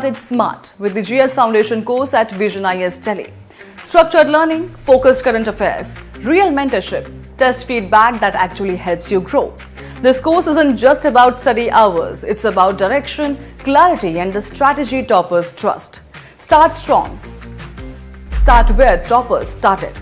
Started smart with the GS Foundation course at Vision IS Delhi. Structured learning, focused current affairs, real mentorship, test feedback that actually helps you grow. This course isn't just about study hours, it's about direction, clarity and the strategy toppers trust. Start strong. Start where toppers started.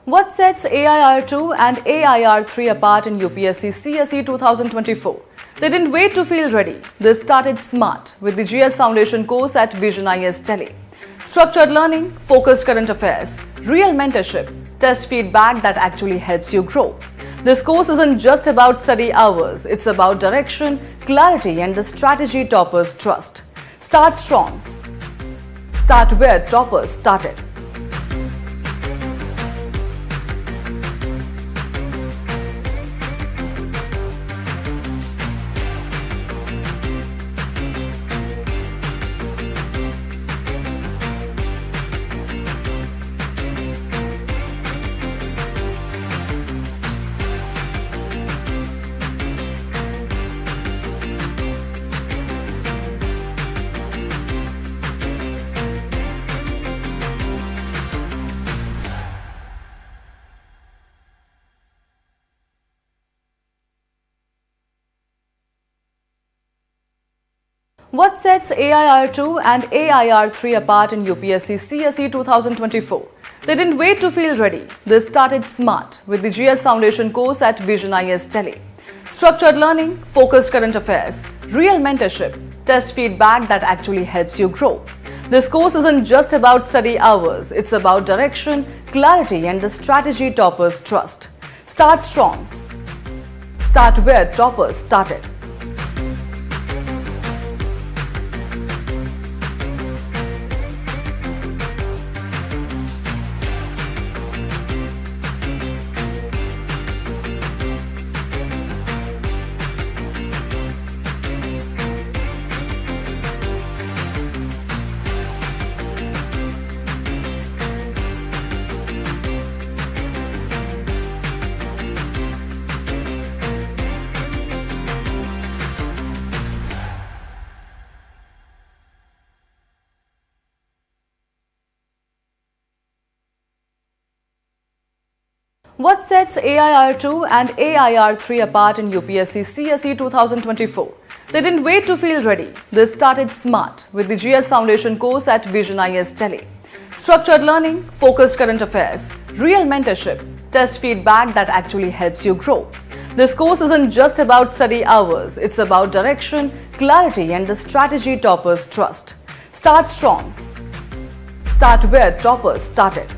What sets AIR2 and AIR3 apart in UPSC CSE 2024? They didn't wait to feel ready. They started smart with the GS Foundation course at Vision IS Delhi. Structured learning, focused current affairs, real mentorship, test feedback that actually helps you grow. This course isn't just about study hours, it's about direction, clarity and the strategy toppers trust. Start strong. Start where toppers started. What sets AIR2 and AIR3 apart in UPSC CSE 2024? They didn't wait to feel ready. They started smart with the GS Foundation course at Vision IS Delhi. Structured learning, focused current affairs, real mentorship, test feedback that actually helps you grow. This course isn't just about study hours, it's about direction, clarity and the strategy toppers trust. Start strong. Start where toppers started. What sets AIR2 and AIR3 apart in UPSC CSE 2024? They didn't wait to feel ready. They started smart with the GS Foundation course at Vision IS Delhi. Structured learning, focused current affairs, real mentorship, test feedback that actually helps you grow. This course isn't just about study hours, it's about direction, clarity and the strategy toppers trust. Start strong. Start where toppers started.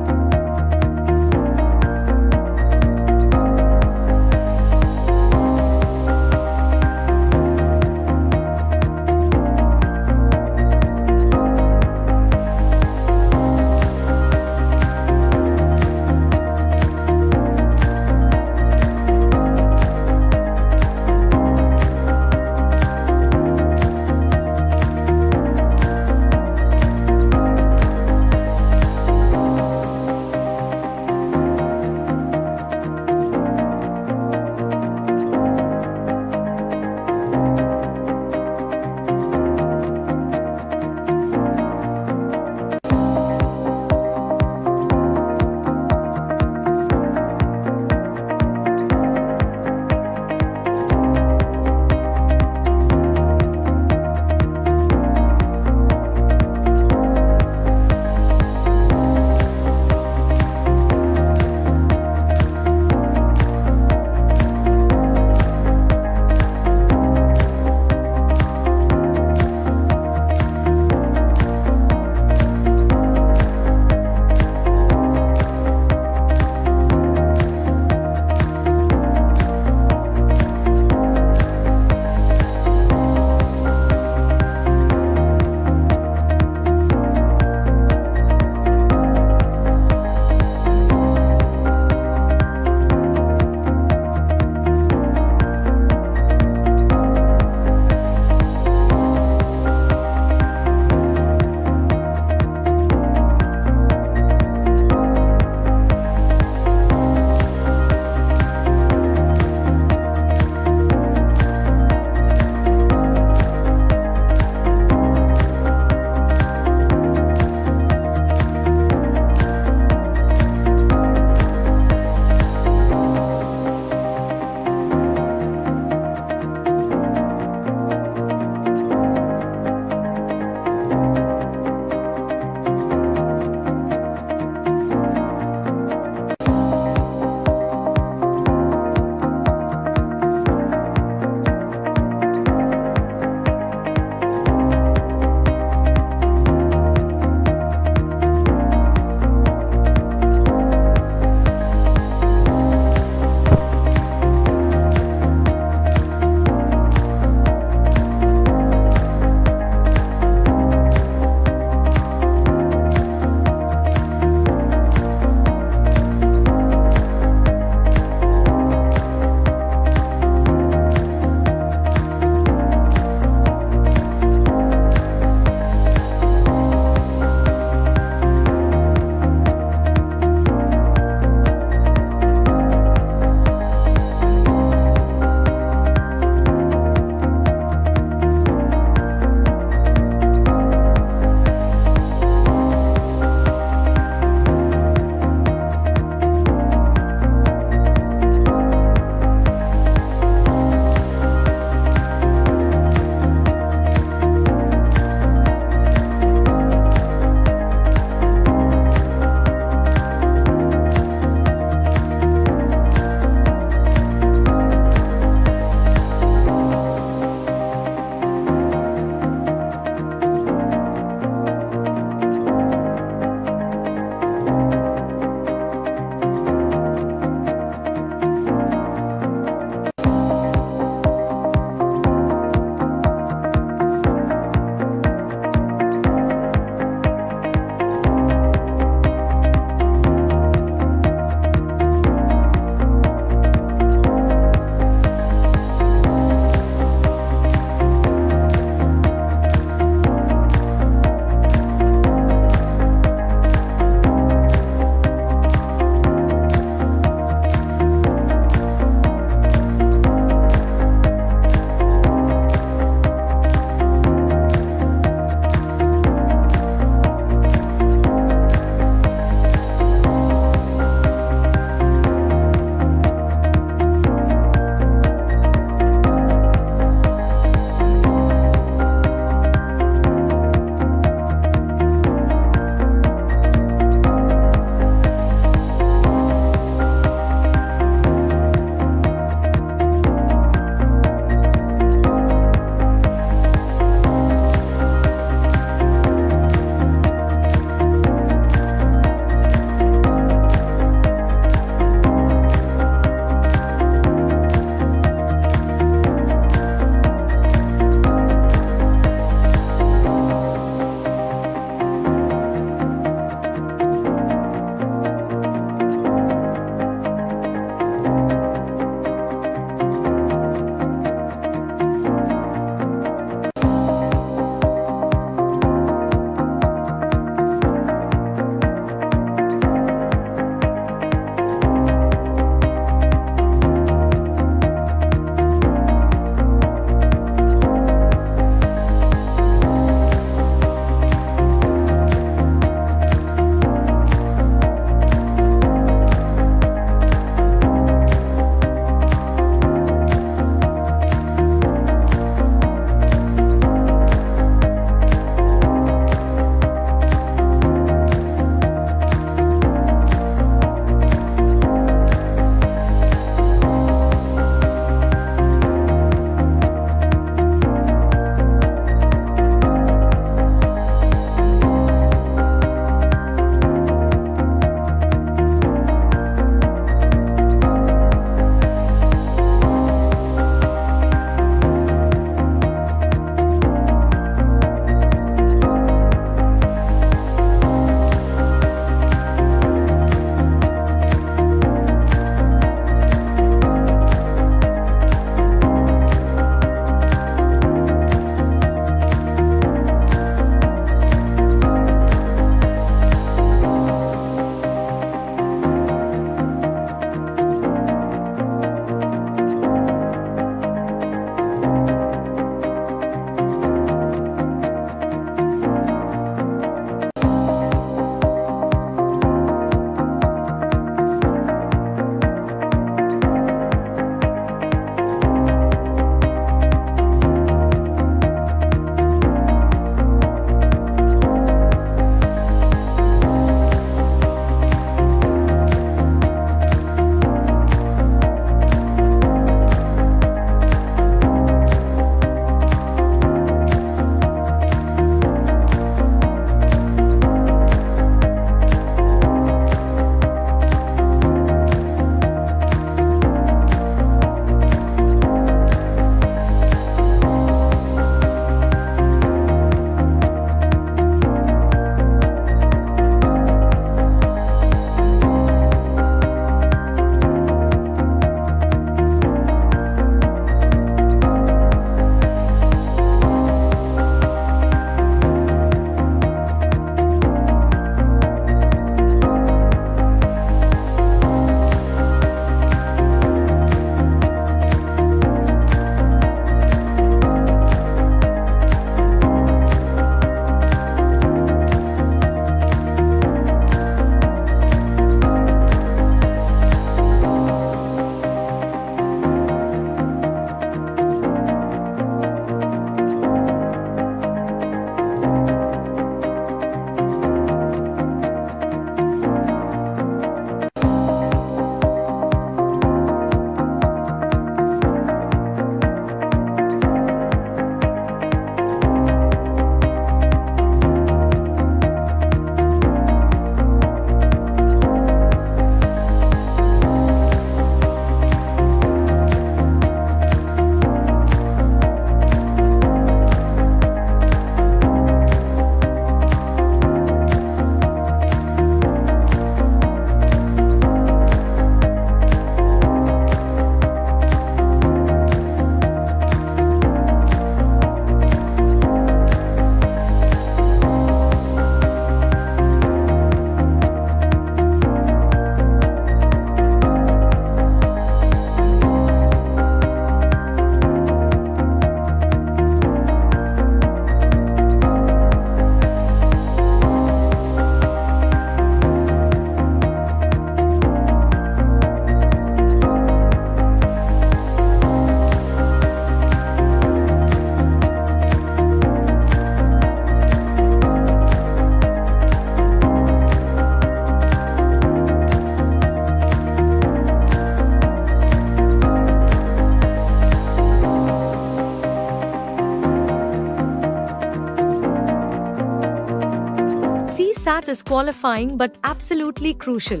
CSAT is qualifying but absolutely crucial.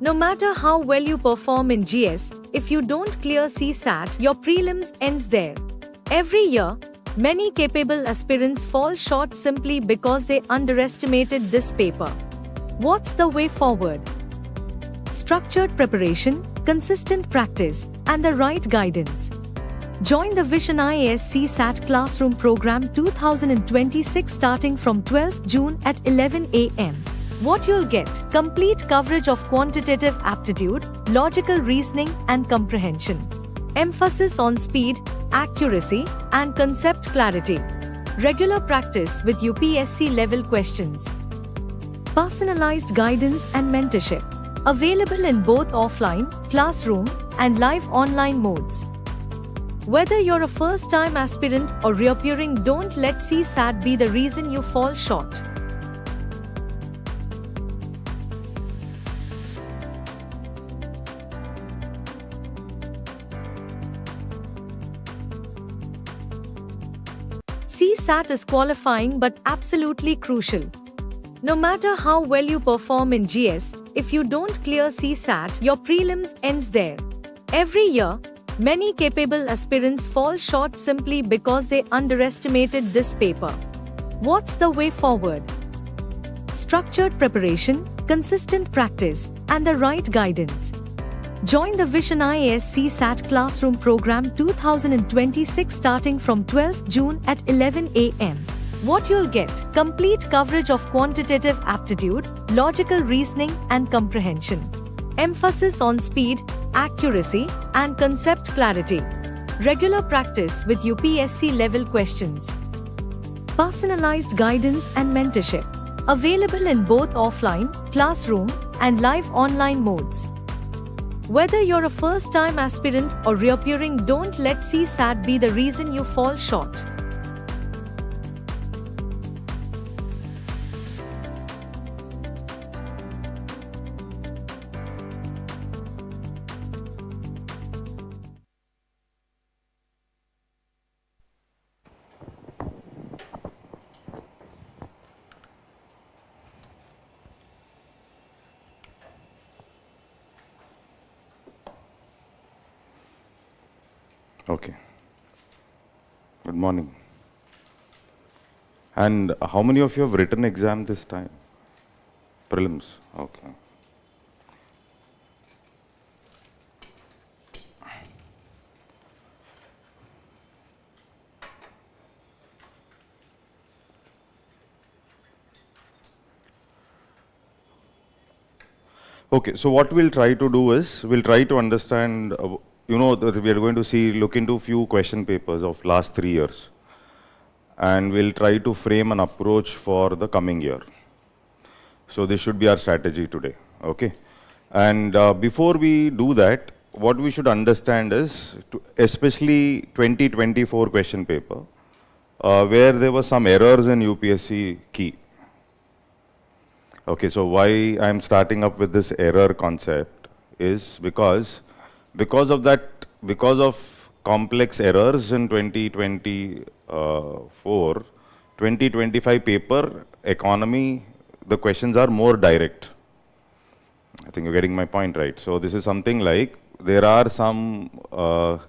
No matter how well you perform in GS, if you don't clear CSAT, your prelims ends there. Every year, many capable aspirants fall short simply because they underestimated this paper. What's the way forward? Structured preparation, consistent practice, and the right guidance. Join the Vision IAS CSAT Classroom Program 2026 starting from 12th June at 11 a.m. What you'll get: complete coverage of quantitative aptitude, logical reasoning, and comprehension. Emphasis on speed, accuracy, and concept clarity. Regular practice with UPSC level questions. Personalized guidance and mentorship. Available in both offline, classroom, and live online modes. Whether you're a first-time aspirant or reappearing, don't let CSAT be the reason you fall short. CSAT is qualifying but absolutely crucial. No matter how well you perform in GS, if you don't clear CSAT, your prelims ends there. Every year, many capable aspirants fall short simply because they underestimated this paper. What's the way forward? Structured preparation, consistent practice, and the right guidance. Join the Vision IAS CSAT Classroom Program 2026 starting from 12th June at 11 a.m. What you'll get: complete coverage of quantitative aptitude, logical reasoning, and comprehension. Emphasis on speed, accuracy, and concept clarity. Regular practice with UPSC level questions. Personalized guidance and mentorship. Available in both offline, classroom, and live online modes. Whether you're a first-time aspirant or reappearing, don't let CSAT be the reason you fall short. Okay. Good morning. And how many of you have written exam this time? Prelims. Okay. Okay, so what we'll try to do is, we'll try to understand, that we are going to look into few question papers of last 3 years. And we'll try to frame an approach for the coming year. So this should be our strategy today, okay? And before we do that, what we should understand is, especially 2024 question paper, where there were some errors in UPSC key. Okay, so why I'm starting up with this error concept is because of complex errors in 2024, 2025 paper, economy, the questions are more direct. I think you're getting my point, right? So this is something like, there are some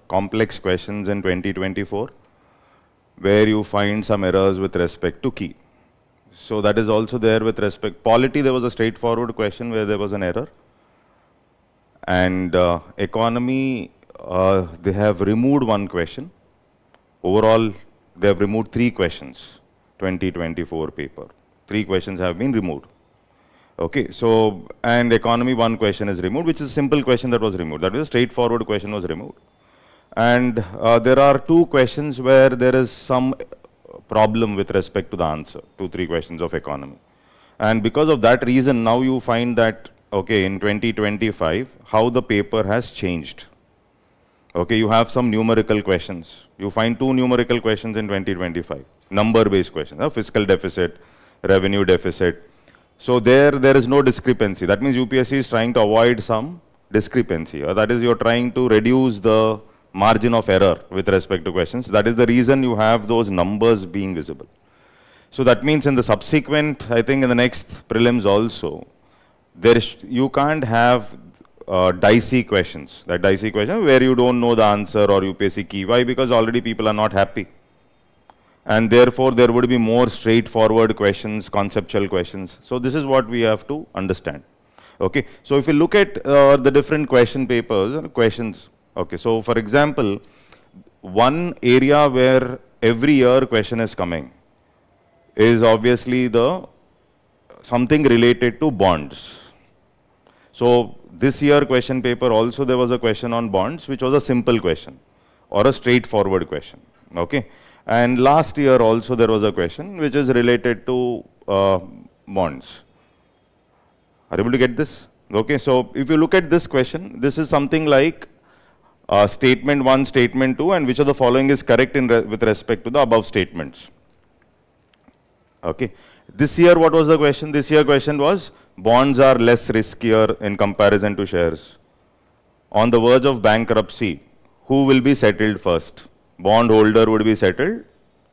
complex questions in 2024 where you find some errors with respect to key. So that is also there with respect. Polity, there was a straightforward question where there was an error. And economy, they have removed one question. Overall, they have removed 3 questions, 2024 paper. 3 questions have been removed. Okay, so, and economy, 1 question is removed, which is a simple question that was removed. That is a straightforward question was removed. And there are 2 questions where there is some problem with respect to the answer, 2-3 questions of economy. And because of that reason, now you find that, okay, in 2025, how the paper has changed. Okay, you have some numerical questions. You find 2 numerical questions in 2025, number-based questions, fiscal deficit, revenue deficit. So there is no discrepancy. That means UPSC is trying to avoid some discrepancy. That is, you're trying to reduce the margin of error with respect to questions. That is the reason you have those numbers being visible. So that means in the subsequent, I think in the next prelims also, you can't have dicey questions. That dicey question where you don't know the answer or UPSC key. Why? Because already people are not happy. And therefore, there would be more straightforward questions, conceptual questions. So this is what we have to understand. Okay. So if you look at the different question papers, questions. Okay. So for example, one area where every year question is coming is obviously something related to bonds. So this year question paper also there was a question on bonds, which was a simple question or a straightforward question. Okay. And last year also there was a question which is related to bonds. Are you able to get this? Okay. So if you look at this question, this is something like statement 1, statement 2, and which of the following is correct with respect to the above statements. Okay. This year what was the question? This year question was bonds are less riskier in comparison to shares. On the verge of bankruptcy, who will be settled first? Bondholder would be settled,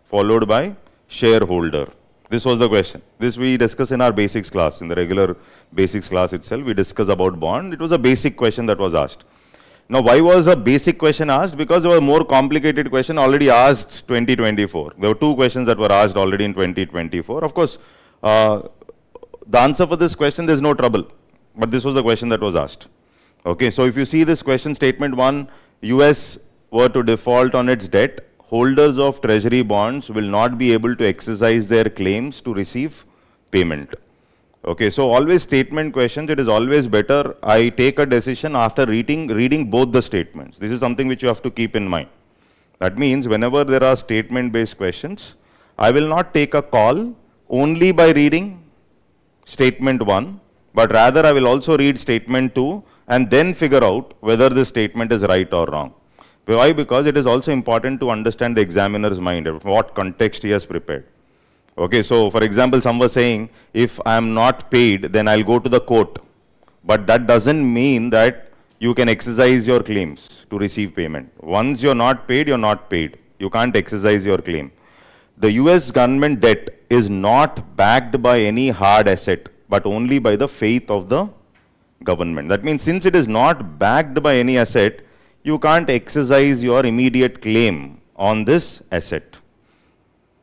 followed by shareholder. This was the question. This we discussed in our basics class, in the regular basics class itself. We discussed about bond. It was a basic question that was asked. Now, why was a basic question asked? Because there were more complicated question already asked 2024. There were 2 questions that were asked already in 2024. Of course, the answer for this question, there's no trouble. But this was the question that was asked. Okay, so if you see this question, statement 1, US were to default on its debt, holders of treasury bonds will not be able to exercise their claims to receive payment. Okay, so always statement questions, it is always better I take a decision after reading both the statements. This is something which you have to keep in mind. That means whenever there are statement-based questions, I will not take a call only by reading statement 1, but rather I will also read statement 2 and then figure out whether this statement is right or wrong. Why? Because it is also important to understand the examiner's mind, what context he has prepared. Okay, so for example, some were saying, if I am not paid, then I'll go to the court. But that doesn't mean that you can exercise your claims to receive payment. Once you're not paid, you're not paid. You can't exercise your claim. The US government debt is not backed by any hard asset, but only by the faith of the government. That means since it is not backed by any asset, you can't exercise your immediate claim on this asset.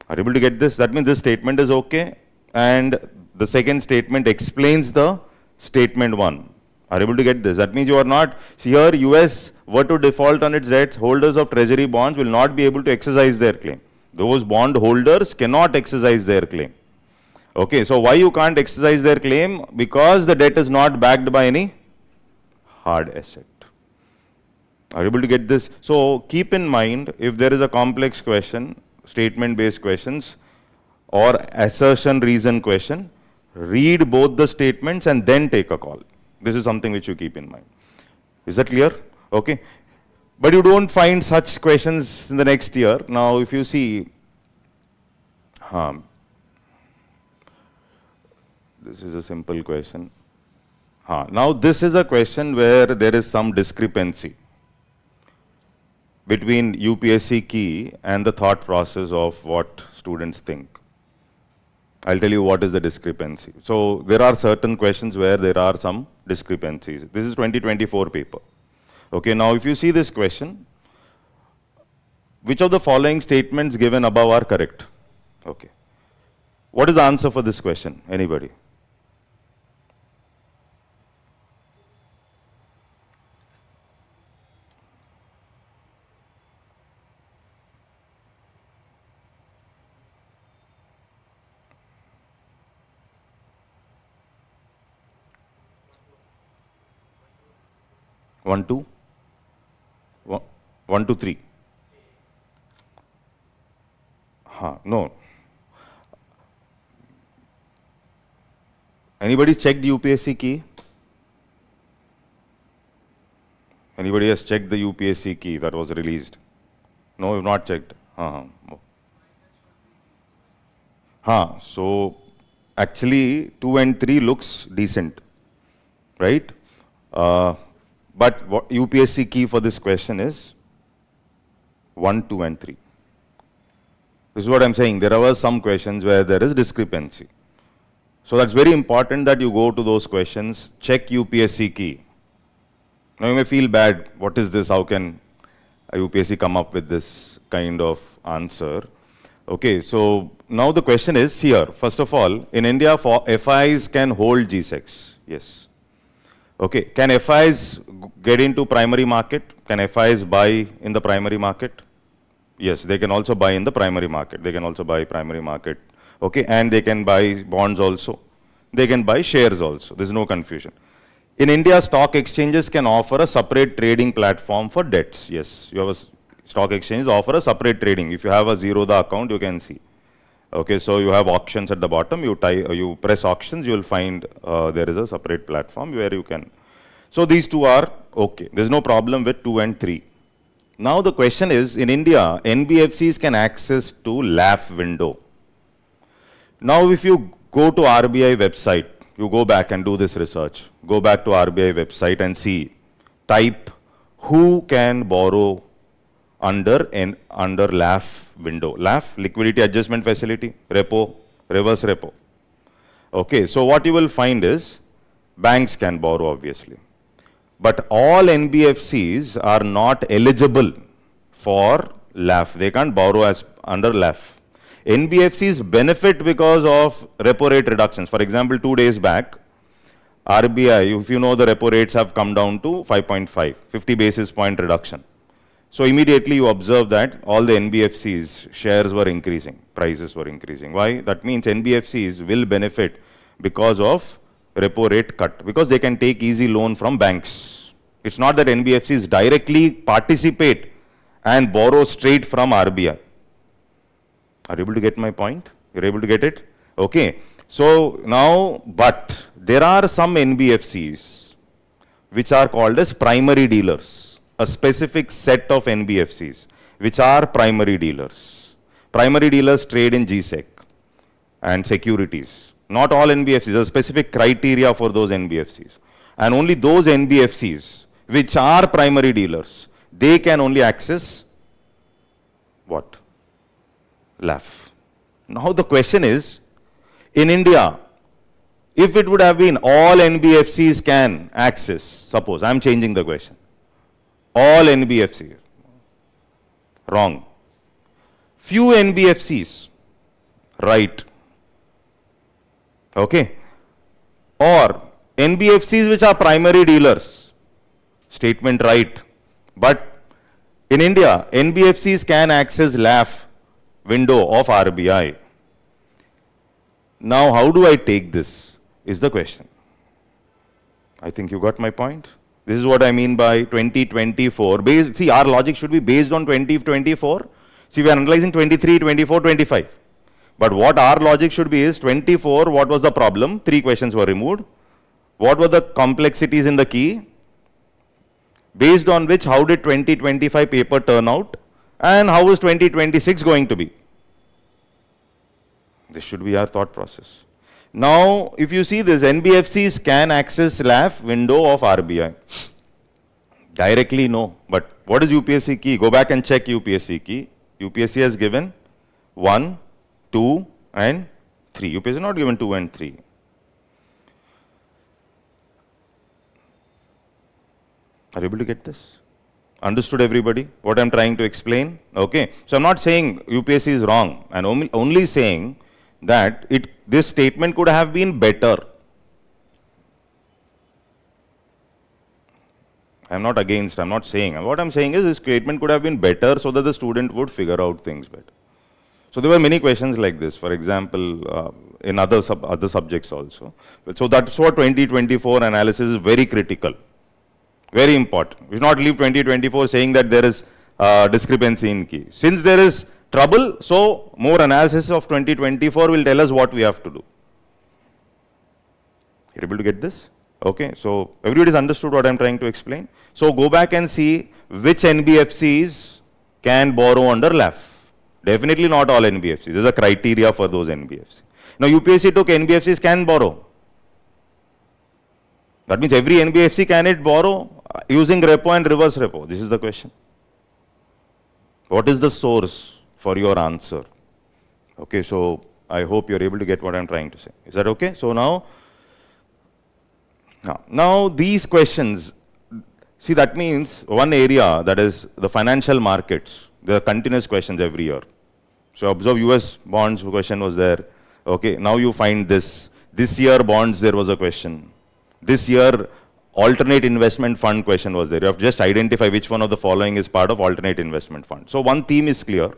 Are you able to get this? That means this statement is okay, and the second statement explains the statement 1. Are you able to get this? That means you are not, here US were to default on its debts, holders of treasury bonds will not be able to exercise their claim. Those bond holders cannot exercise their claim. Okay, so why you can't exercise their claim? Because the debt is not backed by any hard asset. Are you able to get this? So keep in mind, if there is a complex question, statement-based questions, or assertion reason question, read both the statements and then take a call. This is something which you keep in mind. Is that clear? Okay. But you don't find such questions in the next year. Now, if you see, this is a simple question. Now, this is a question where there is some discrepancy between UPSC key and the thought process of what students think. I'll tell you what is the discrepancy. So there are certain questions where there are some discrepancies. This is 2024 paper. Okay, now if you see this question, which of the following statements given above are correct? Okay. What is the answer for this question? Anybody? One, two? 1, 2, 3. No. Anybody checked UPSC key? Anybody has checked the UPSC key that was released? No, you've not checked. So actually 2 and 3 looks decent, right? But what UPSC key for this question is 1, 2 and 3. This is what I'm saying. There were some questions where there is discrepancy. So that's very important that you go to those questions, check UPSC key. Now you may feel bad, what is this, how can UPSC come up with this kind of answer? Okay, so now the question is here, first of all, in India, for FIs can hold GSECs, yes. Okay, can FIs get into primary market? Can FIs buy in the primary market? Yes, they can also buy in the primary market. They can also buy primary market. Okay, and they can buy bonds also. They can buy shares also. There's no confusion. In India, stock exchanges can offer a separate trading platform for debts. Yes, you have a stock exchange offer a separate trading. If you have a Zerodha account, you can see. Okay, so you have auctions at the bottom. You press auctions, you will find there is a separate platform where you can. So these two are okay. There's no problem with 2 and 3. Now the question is, in India, NBFCs can access to LAF window. Now if you go to RBI website, you go back and do this research. Go back to RBI website and see, type who can borrow under LAF window. LAF, liquidity adjustment facility, repo, reverse repo. Okay, so what you will find is, banks can borrow obviously. But all NBFCs are not eligible for LAF. They can't borrow as under LAF. NBFCs benefit because of repo rate reductions. For example, 2 days back, RBI, if you know, the repo rates have come down to 5.5, 50 basis point reduction. So immediately you observe that all the NBFCs shares were increasing, prices were increasing. Why? That means NBFCs will benefit because of repo rate cut, because they can take easy loan from banks. It's not that NBFCs directly participate and borrow straight from RBI. Are you able to get my point? You're able to get it? Okay. So now, but there are some NBFCs which are called as primary dealers, a specific set of NBFCs which are primary dealers. Primary dealers trade in GSEC and securities. Not all NBFCs, there's a specific criteria for those NBFCs. And only those NBFCs which are primary dealers, they can only access what? LAF. Now the question is, in India, if it would have been all NBFCs can access, suppose, I'm changing the question. All NBFCs. Wrong. Few NBFCs. Right. Okay. Or NBFCs which are primary dealers. Statement right. But in India, NBFCs can access LAF window of RBI. Now, how do I take this is the question. I think you got my point. This is what I mean by 2024. See, our logic should be based on 2024. See, we are analyzing 23, 24, 25. But what our logic should be is 24, what was the problem? 3 questions were removed. What were the complexities in the key? Based on which, how did 2025 paper turn out? And how is 2026 going to be? This should be our thought process. Now, if you see this, NBFCs can access LAF window of RBI. Directly, no. But what is UPSC key? Go back and check UPSC key. UPSC has given 1, 2 and 3. UPSC has not given 2 and 3. Are you able to get this? Understood everybody what I'm trying to explain? Okay. So I'm not saying UPSC is wrong. And only saying that this statement could have been better. I'm not against, I'm not saying. What I'm saying is this statement could have been better so that the student would figure out things better. So there were many questions like this, for example, in other subjects also. So that's what 2024 analysis is very critical. Very important. We should not leave 2024 saying that there is discrepancy in key. Since there is trouble, so more analysis of 2024 will tell us what we have to do. You're able to get this? Okay, so everybody's understood what I'm trying to explain. So go back and see which NBFCs can borrow under LAF. Definitely not all NBFCs. There's a criteria for those NBFCs. Now UPSC took NBFCs can borrow. That means every NBFC can it borrow using repo and reverse repo? This is the question. What is the source for your answer? Okay, so I hope you're able to get what I'm trying to say. Is that okay? So now these questions, see, that means one area, that is the financial markets, there are continuous questions every year. So observe US bonds question was there. Okay, now you find this. This year bonds there was a question. This year alternate investment fund question was there. You have to just identify which one of the following is part of alternate investment fund. So one theme is clear,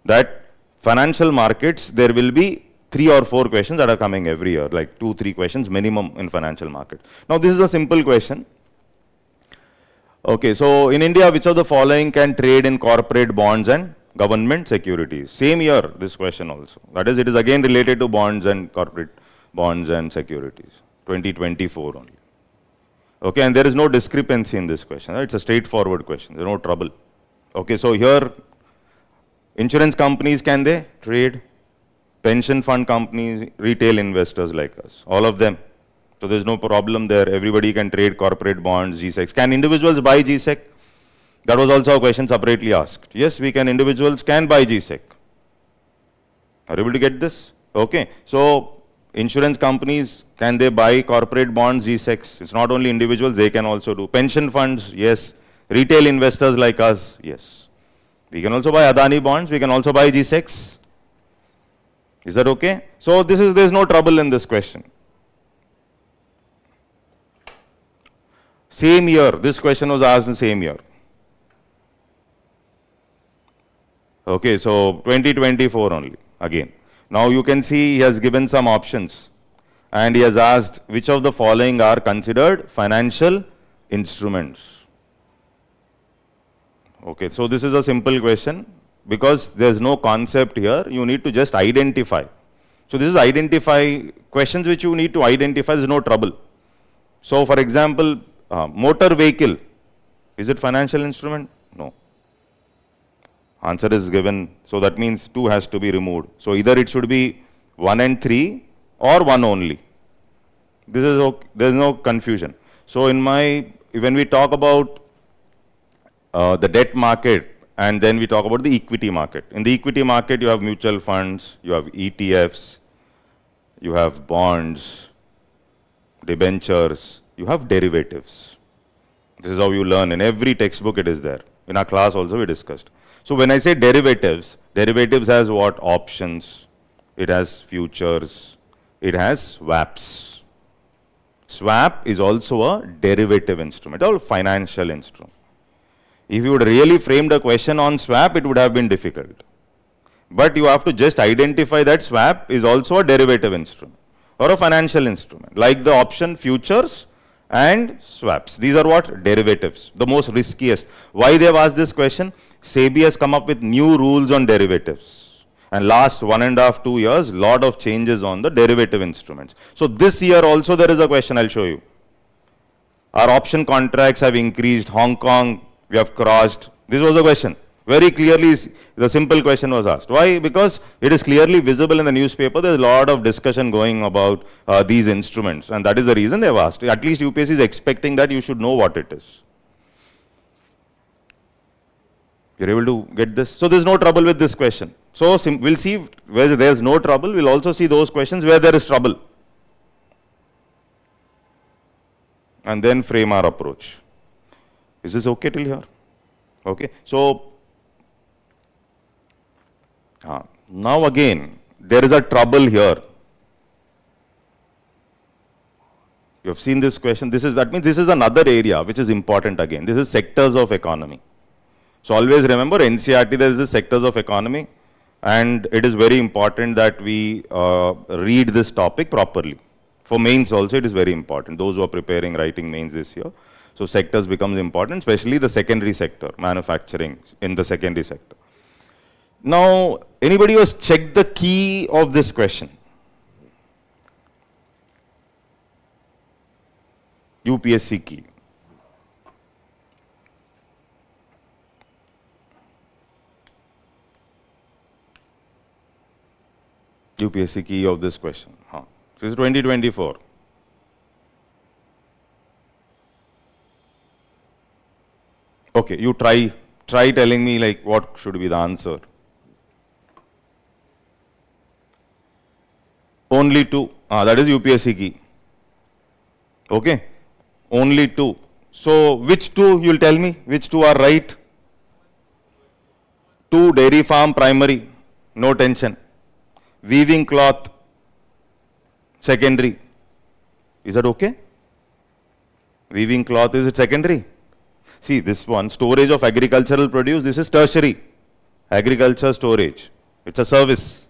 that financial markets, there will be 3 or 4 questions that are coming every year, like 2-3 questions minimum in financial market. Now this is a simple question. Okay, so in India, which of the following can trade in corporate bonds and government securities? Same year, this question also. That is, it is again related to bonds and corporate bonds and securities. 2024 only. Okay, and there is no discrepancy in this question. It's a straightforward question. There's no trouble. Okay, so here, insurance companies, can they trade? Pension fund companies, retail investors like us, all of them. So there's no problem there. Everybody can trade corporate bonds, G-Secs. Can individuals buy G-Sec? That was also a question separately asked. Yes, we can. Individuals can buy G-Sec. Are you able to get this? Okay. So insurance companies, can they buy corporate bonds, G-Secs? It's not only individuals, they can also do. Pension funds, yes. Retail investors like us, yes. We can also buy Adani bonds. We can also buy G-Secs. Is that okay? So there's no trouble in this question. Same year, this question was asked in the same year. Okay, so 2024 only, again. Now you can see he has given some options and he has asked which of the following are considered financial instruments. Okay, so this is a simple question because there's no concept here, you need to just identify. So this is identify questions which you need to identify, there's no trouble. So for example, motor vehicle, is it financial instrument? No. Answer is given, so that means 2 has to be removed. So either it should be 1 and 3 or 1 only. This is okay, there's no confusion. So when we talk about the debt market and then we talk about the equity market. In the equity market you have mutual funds, you have ETFs, you have bonds, debentures, you have derivatives. This is how you learn. In every textbook it is there. In our class also we discussed. So when I say derivatives, derivatives has what? Options, it has futures, it has swaps. Swap is also a derivative instrument or financial instrument. If you would really framed a question on swap, it would have been difficult. But you have to just identify that swap is also a derivative instrument or a financial instrument, like the option futures and swaps. These are what? Derivatives, the most riskiest. Why they have asked this question? SEBI has come up with new rules on derivatives. And last 1.5–2 years, lot of changes on the derivative instruments. So this year also there is a question, I'll show you. Our option contracts have increased, Hong Kong, we have crossed. This was the question. Very clearly, the simple question was asked. Why? Because it is clearly visible in the newspaper. There is a lot of discussion going about these instruments. And that is the reason they have asked. At least UPSC is expecting that you should know what it is. You're able to get this? So there's no trouble with this question. So we'll see where there's no trouble. We'll also see those questions where there is trouble. And then frame our approach. Is this okay till here? Okay. So now again, there is a trouble here. You have seen this question. That means this is another area which is important again. This is sectors of economy. So always remember NCERT, there is the sectors of economy, and it is very important that we read this topic properly. For mains also it is very important. Those who are preparing writing mains this year. So sectors becomes important, especially the secondary sector, manufacturing in the secondary sector. Now, anybody who has checked the key of this question? UPSC key. UPSC key of this question. This is 2024. Okay, you try telling me like what should be the answer. Only two. That is UPSC key. Okay. Only two. So which two you will tell me? Which two are right? 2 dairy farm primary. No tension. Weaving cloth secondary. Is that okay? Weaving cloth, is it secondary? See, this one, storage of agricultural produce, this is tertiary. Agriculture storage. It's a service.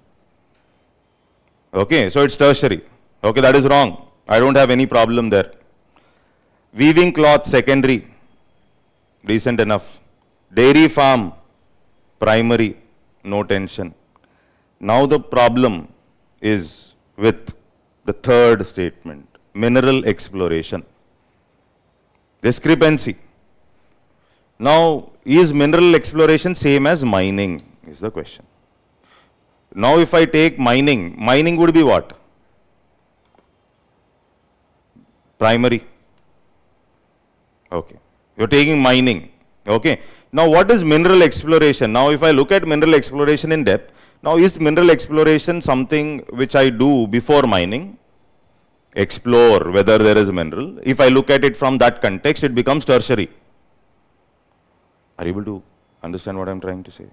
Okay, so it's tertiary. Okay, that is wrong. I don't have any problem there. Weaving cloth, secondary. Decent enough. Dairy farm, primary. No tension. Now the problem is with the third statement. Mineral exploration. Discrepancy. Now, is mineral exploration same as mining? Is the question. Now, if I take mining, mining would be what? Primary. Okay. You're taking mining. Okay. Now, what is mineral exploration? Now, if I look at mineral exploration in depth, now is mineral exploration something which I do before mining? Explore whether there is mineral. If I look at it from that context, it becomes tertiary. Are you able to understand what I'm trying to say?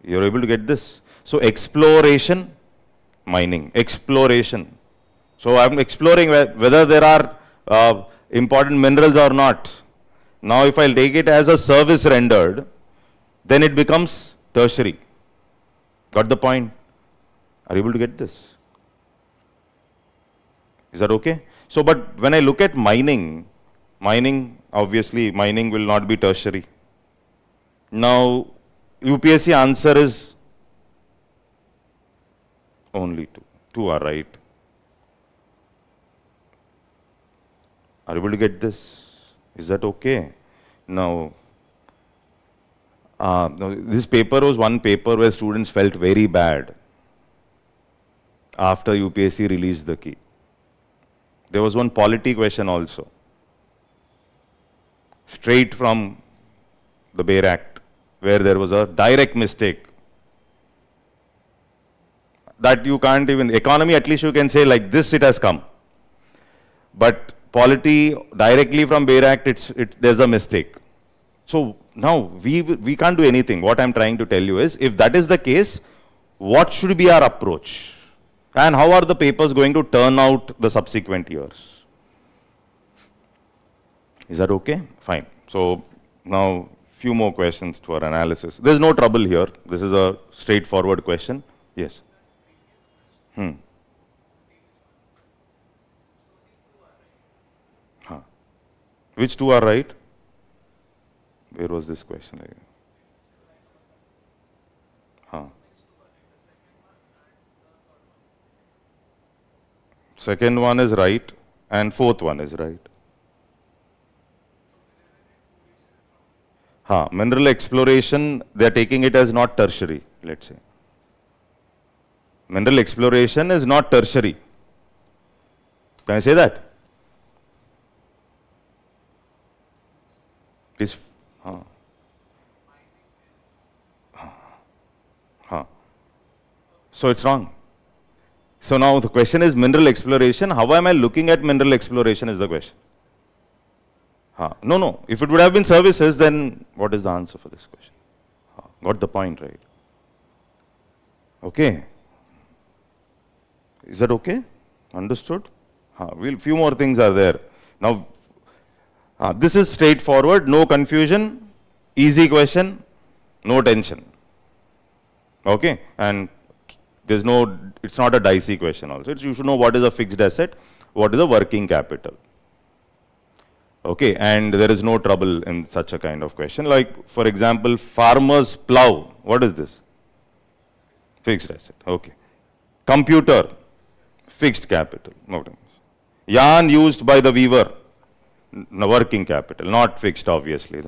You're able to get this. So exploration, mining, exploration. So I'm exploring whether there are important minerals or not. Now if I take it as a service rendered, then it becomes tertiary. Got the point? Are you able to get this? Is that okay? So, but when I look at mining, obviously mining will not be tertiary. Now, UPSC answer is only two. Two are right. Are you able to get this? Is that okay? Now, this paper was one paper where students felt very bad after UPSC released the key. There was one polity question also, straight from the Bayer Act, where there was a direct mistake. That you can't even, economy at least you can say like this it has come. But polity directly from Bayer Act, there's a mistake. So now we can't do anything. What I'm trying to tell you is, if that is the case, what should be our approach? And how are the papers going to turn out the subsequent years? Is that okay? Fine. So now few more questions for analysis. There's no trouble here. This is a straightforward question. Yes. Which two are right? Where was this question again? Second one is right and fourth one is right. Mineral exploration, they are taking it as not tertiary, let's say. Mineral exploration is not tertiary. Can I say that? Is So it's wrong. So now the question is mineral exploration. How am I looking at mineral exploration is the question. No. If it would have been services, then what is the answer for this question? Got the point, right? Okay. Is that okay? Understood? Few more things are there. Now, this is straightforward, no confusion, easy question, no tension. Okay? And there's no, it's not a dicey question also. You should know what is a fixed asset, what is a working capital. Okay, and there is no trouble in such a kind of question. Like, for example, farmer's plow. What is this? Fixed asset. Okay. Computer. Fixed capital. Yarn used by the weaver. Working capital. Not fixed, obviously.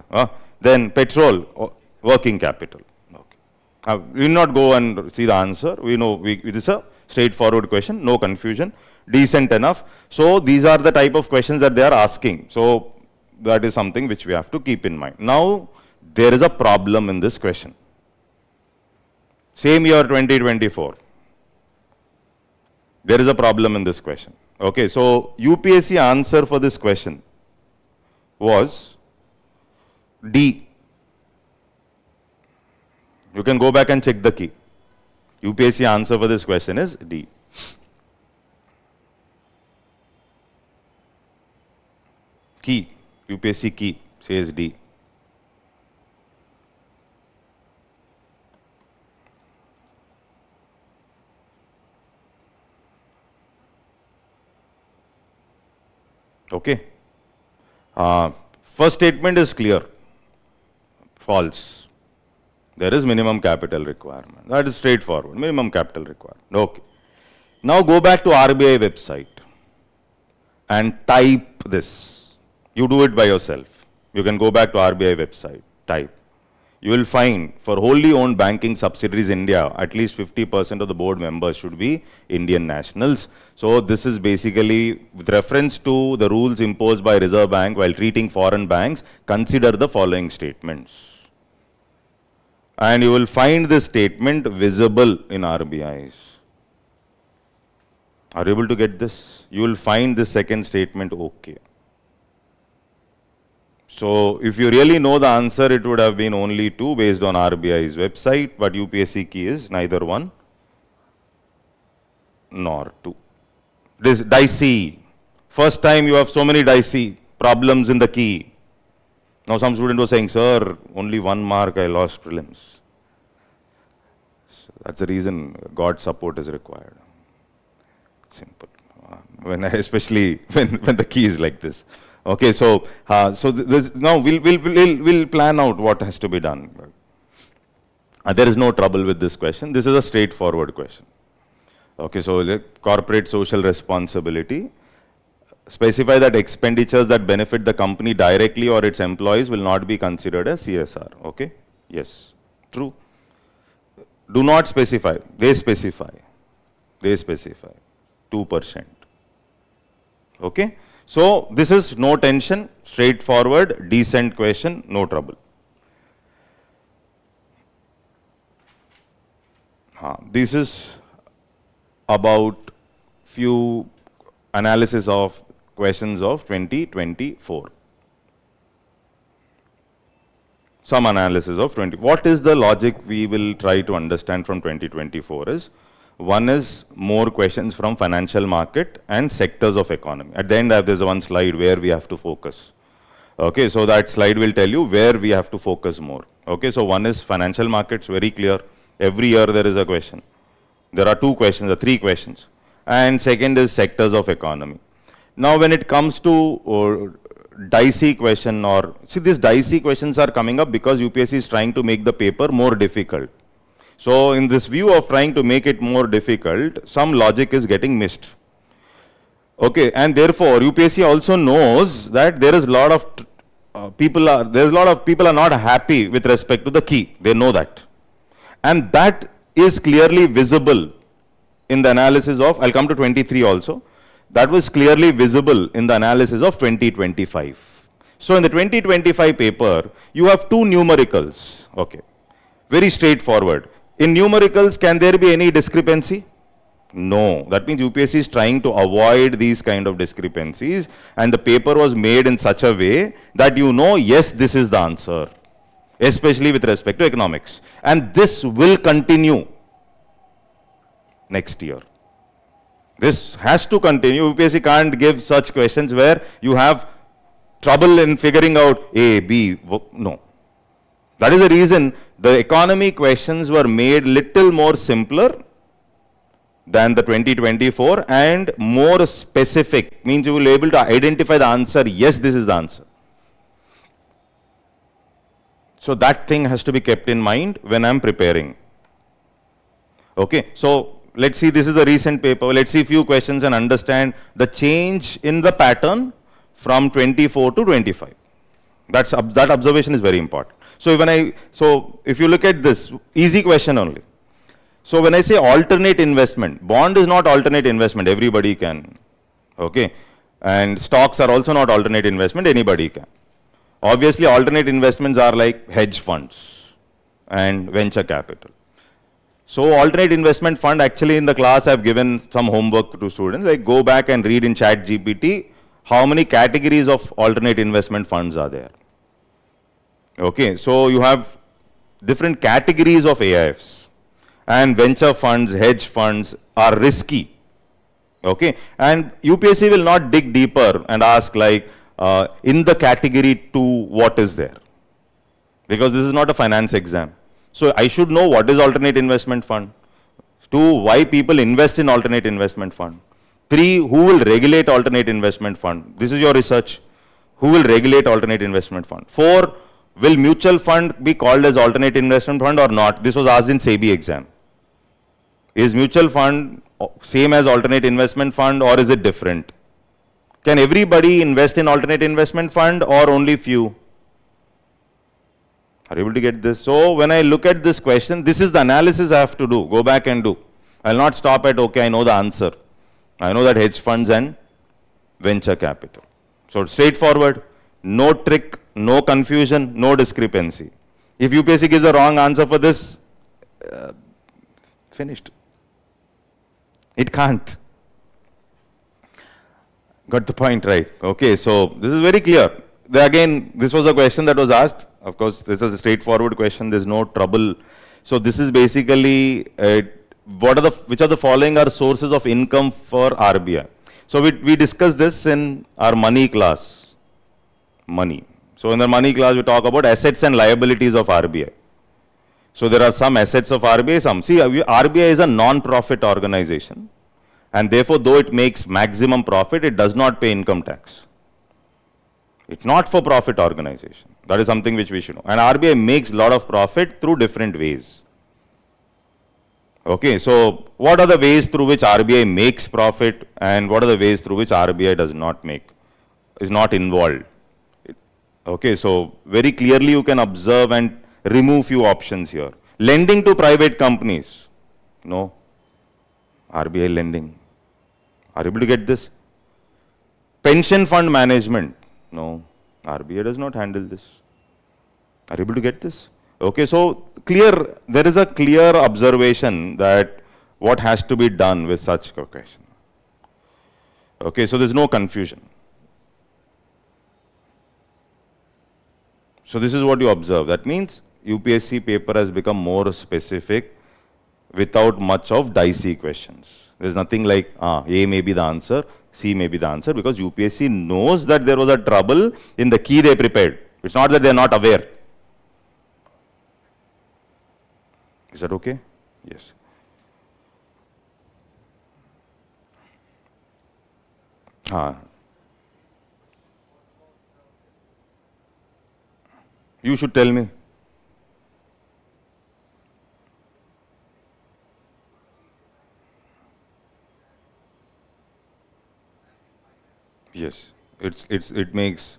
Then petrol. Working capital. Okay. We will not go and see the answer. We know this is a straightforward question. No confusion. Decent enough. So these are the type of questions that they are asking. So that is something which we have to keep in mind. Now there is a problem in this question. Same year 2024. There is a problem in this question. Okay, so UPSC answer for this question was D. You can go back and check the key. UPSC answer for this question is D. Key, UPSC key says D. Okay. First statement is clear. False. There is minimum capital requirement. That is straightforward. Minimum capital requirement. Okay. Now go back to RBI website and type this. You do it by yourself. You can go back to RBI website, type. You will find for wholly owned banking subsidiaries in India, at least 50% of the board members should be Indian nationals. So this is basically with reference to the rules imposed by Reserve Bank while treating foreign banks, consider the following statements. And you will find this statement visible in RBI's. Are you able to get this? You will find this second statement okay. So if you really know the answer, it would have been only 2 based on RBI's website, but UPSC key is neither 1 nor 2. This dicey. First time you have so many dicey problems in the key. Now some student was saying, sir, only 1 mark I lost prelims. So that's the reason God's support is required. Simple. Especially when the key is like this. Okay, so now we'll plan out what has to be done. There is no trouble with this question. This is a straightforward question. Okay, so the corporate social responsibility. Specify that expenditures that benefit the company directly or its employees will not be considered as CSR. Okay, yes, true. Do not specify. They specify. They specify 2%. Okay. So this is no tension, straightforward, decent question, no trouble. This is about few analysis of questions of 2024. Some analysis of 20. What is the logic we will try to understand from 2024 is, one is more questions from financial market and sectors of economy. At the end, there's one slide where we have to focus. Okay, so that slide will tell you where we have to focus more. Okay, so one is financial markets, very clear. Every year there is a question. There are 2 questions, or 3 questions. And second is sectors of economy. Now, when it comes to dicey question see, these dicey questions are coming up because UPSC is trying to make the paper more difficult. So in this view of trying to make it more difficult, some logic is getting missed. Okay, and therefore UPSC also knows that there is a lot of people are not happy with respect to the key. They know that, and that is clearly visible in the analysis of. I'll come to 23 also. That was clearly visible in the analysis of 2025. So in the 2025 paper, you have 2 numericals. Okay, very straightforward. In numericals, can there be any discrepancy? No. That means UPSC is trying to avoid these kind of discrepancies, and the paper was made in such a way that you know, yes, this is the answer, especially with respect to economics. And this will continue next year. This has to continue. UPSC can't give such questions where you have trouble in figuring out A, B. No. That is the reason the economy questions were made little more simpler than the 2024 and more specific. Means you will be able to identify the answer. Yes, this is the answer. So that thing has to be kept in mind when I am preparing. Okay, so let's see, this is a recent paper. Let's see a few questions and understand the change in the pattern from 24 to 25. That observation is very important. So if you look at this, easy question only. So when I say alternate investment, bond is not alternate investment, everybody can. Okay, and stocks are also not alternate investment, anybody can. Obviously, alternate investments are like hedge funds and venture capital. So alternate investment fund, actually in the class I've given some homework to students, like go back and read in Chat GPT how many categories of alternate investment funds are there. Okay, so you have different categories of AIFs, and venture funds, hedge funds are risky. Okay, and UPSC will not dig deeper and ask like in the category 2 what is there, because this is not a finance exam. So I should know what is alternate investment fund. 2, why people invest in alternate investment fund. 3, who will regulate alternate investment fund? This is your research. Who will regulate alternate investment fund? 4, will mutual fund be called as alternate investment fund or not? This was asked in SEBI exam. Is mutual fund same as alternate investment fund or is it different? Can everybody invest in alternate investment fund or only few? Are you able to get this? So when I look at this question, this is the analysis I have to do. Go back and do. I'll not stop at, okay, I know the answer. I know that hedge funds and venture capital. So straightforward, no trick, no confusion, no discrepancy. If UPSC gives a wrong answer for this, finished. It can't. Got the point right. Okay, so this is very clear. Again, this was a question that was asked. Of course, this is a straightforward question. There's no trouble. So this is basically, which are the following are sources of income for RBI? So we discussed this in our money class. Money. So in the money class, we talk about assets and liabilities of RBI. So there are some assets of RBI, some. See, RBI is a non-profit organization, and therefore, though it makes maximum profit, it does not pay income tax. It's not for profit organization. That is something which we should know. And RBI makes a lot of profit through different ways. Okay, so what are the ways through which RBI makes profit, and what are the ways through which RBI does not make, is not involved? Okay, so very clearly you can observe and remove few options here. Lending to private companies. No. RBI lending. Are you able to get this? Pension fund management. No. RBI does not handle this. Are you able to get this? Okay, so clear, there is a clear observation that what has to be done with such a question. Okay, so there's no confusion. So this is what you observe. That means UPSC paper has become more specific without much of dicey questions. There's nothing like A may be the answer, C may be the answer, because UPSC knows that there was a trouble in the key they prepared. It's not that they're not aware. Is that okay? Yes. You should tell me. Yes, it makes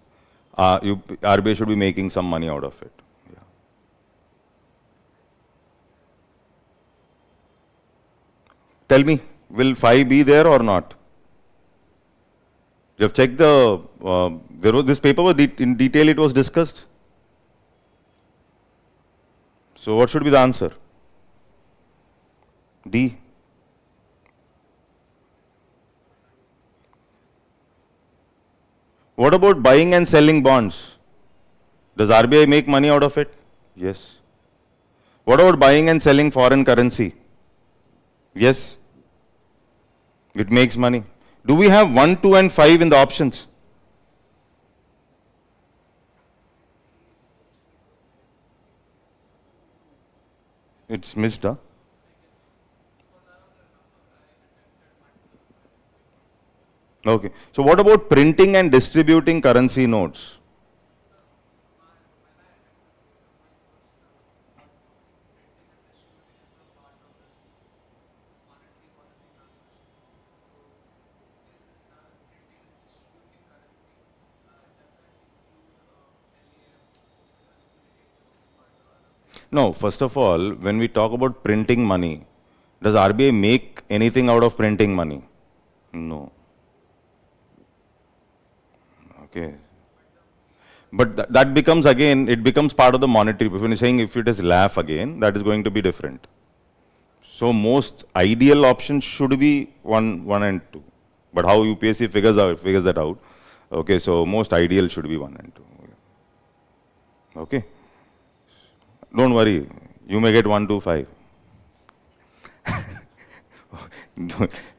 RBI should be making some money out of it. Yeah. Tell me, will 5 be there or not? You have checked the there was this paper in detail. It was discussed. So what should be the answer? D. What about buying and selling bonds? Does RBI make money out of it? Yes. What about buying and selling foreign currency? Yes. It makes money. Do we have 1, 2 and 5 in the options? It's missed, huh? Okay. So what about printing and distributing currency notes? No, first of all, when we talk about printing money, does RBI make anything out of printing money? No. Okay. But that becomes again, it becomes part of the monetary. When you're saying if it is LAF again, that is going to be different. So most ideal option should be 1 and 2. But how UPSC figures that out? Okay, so most ideal should be 1 and 2. Okay. Don't worry, you may get 1, 2, 5.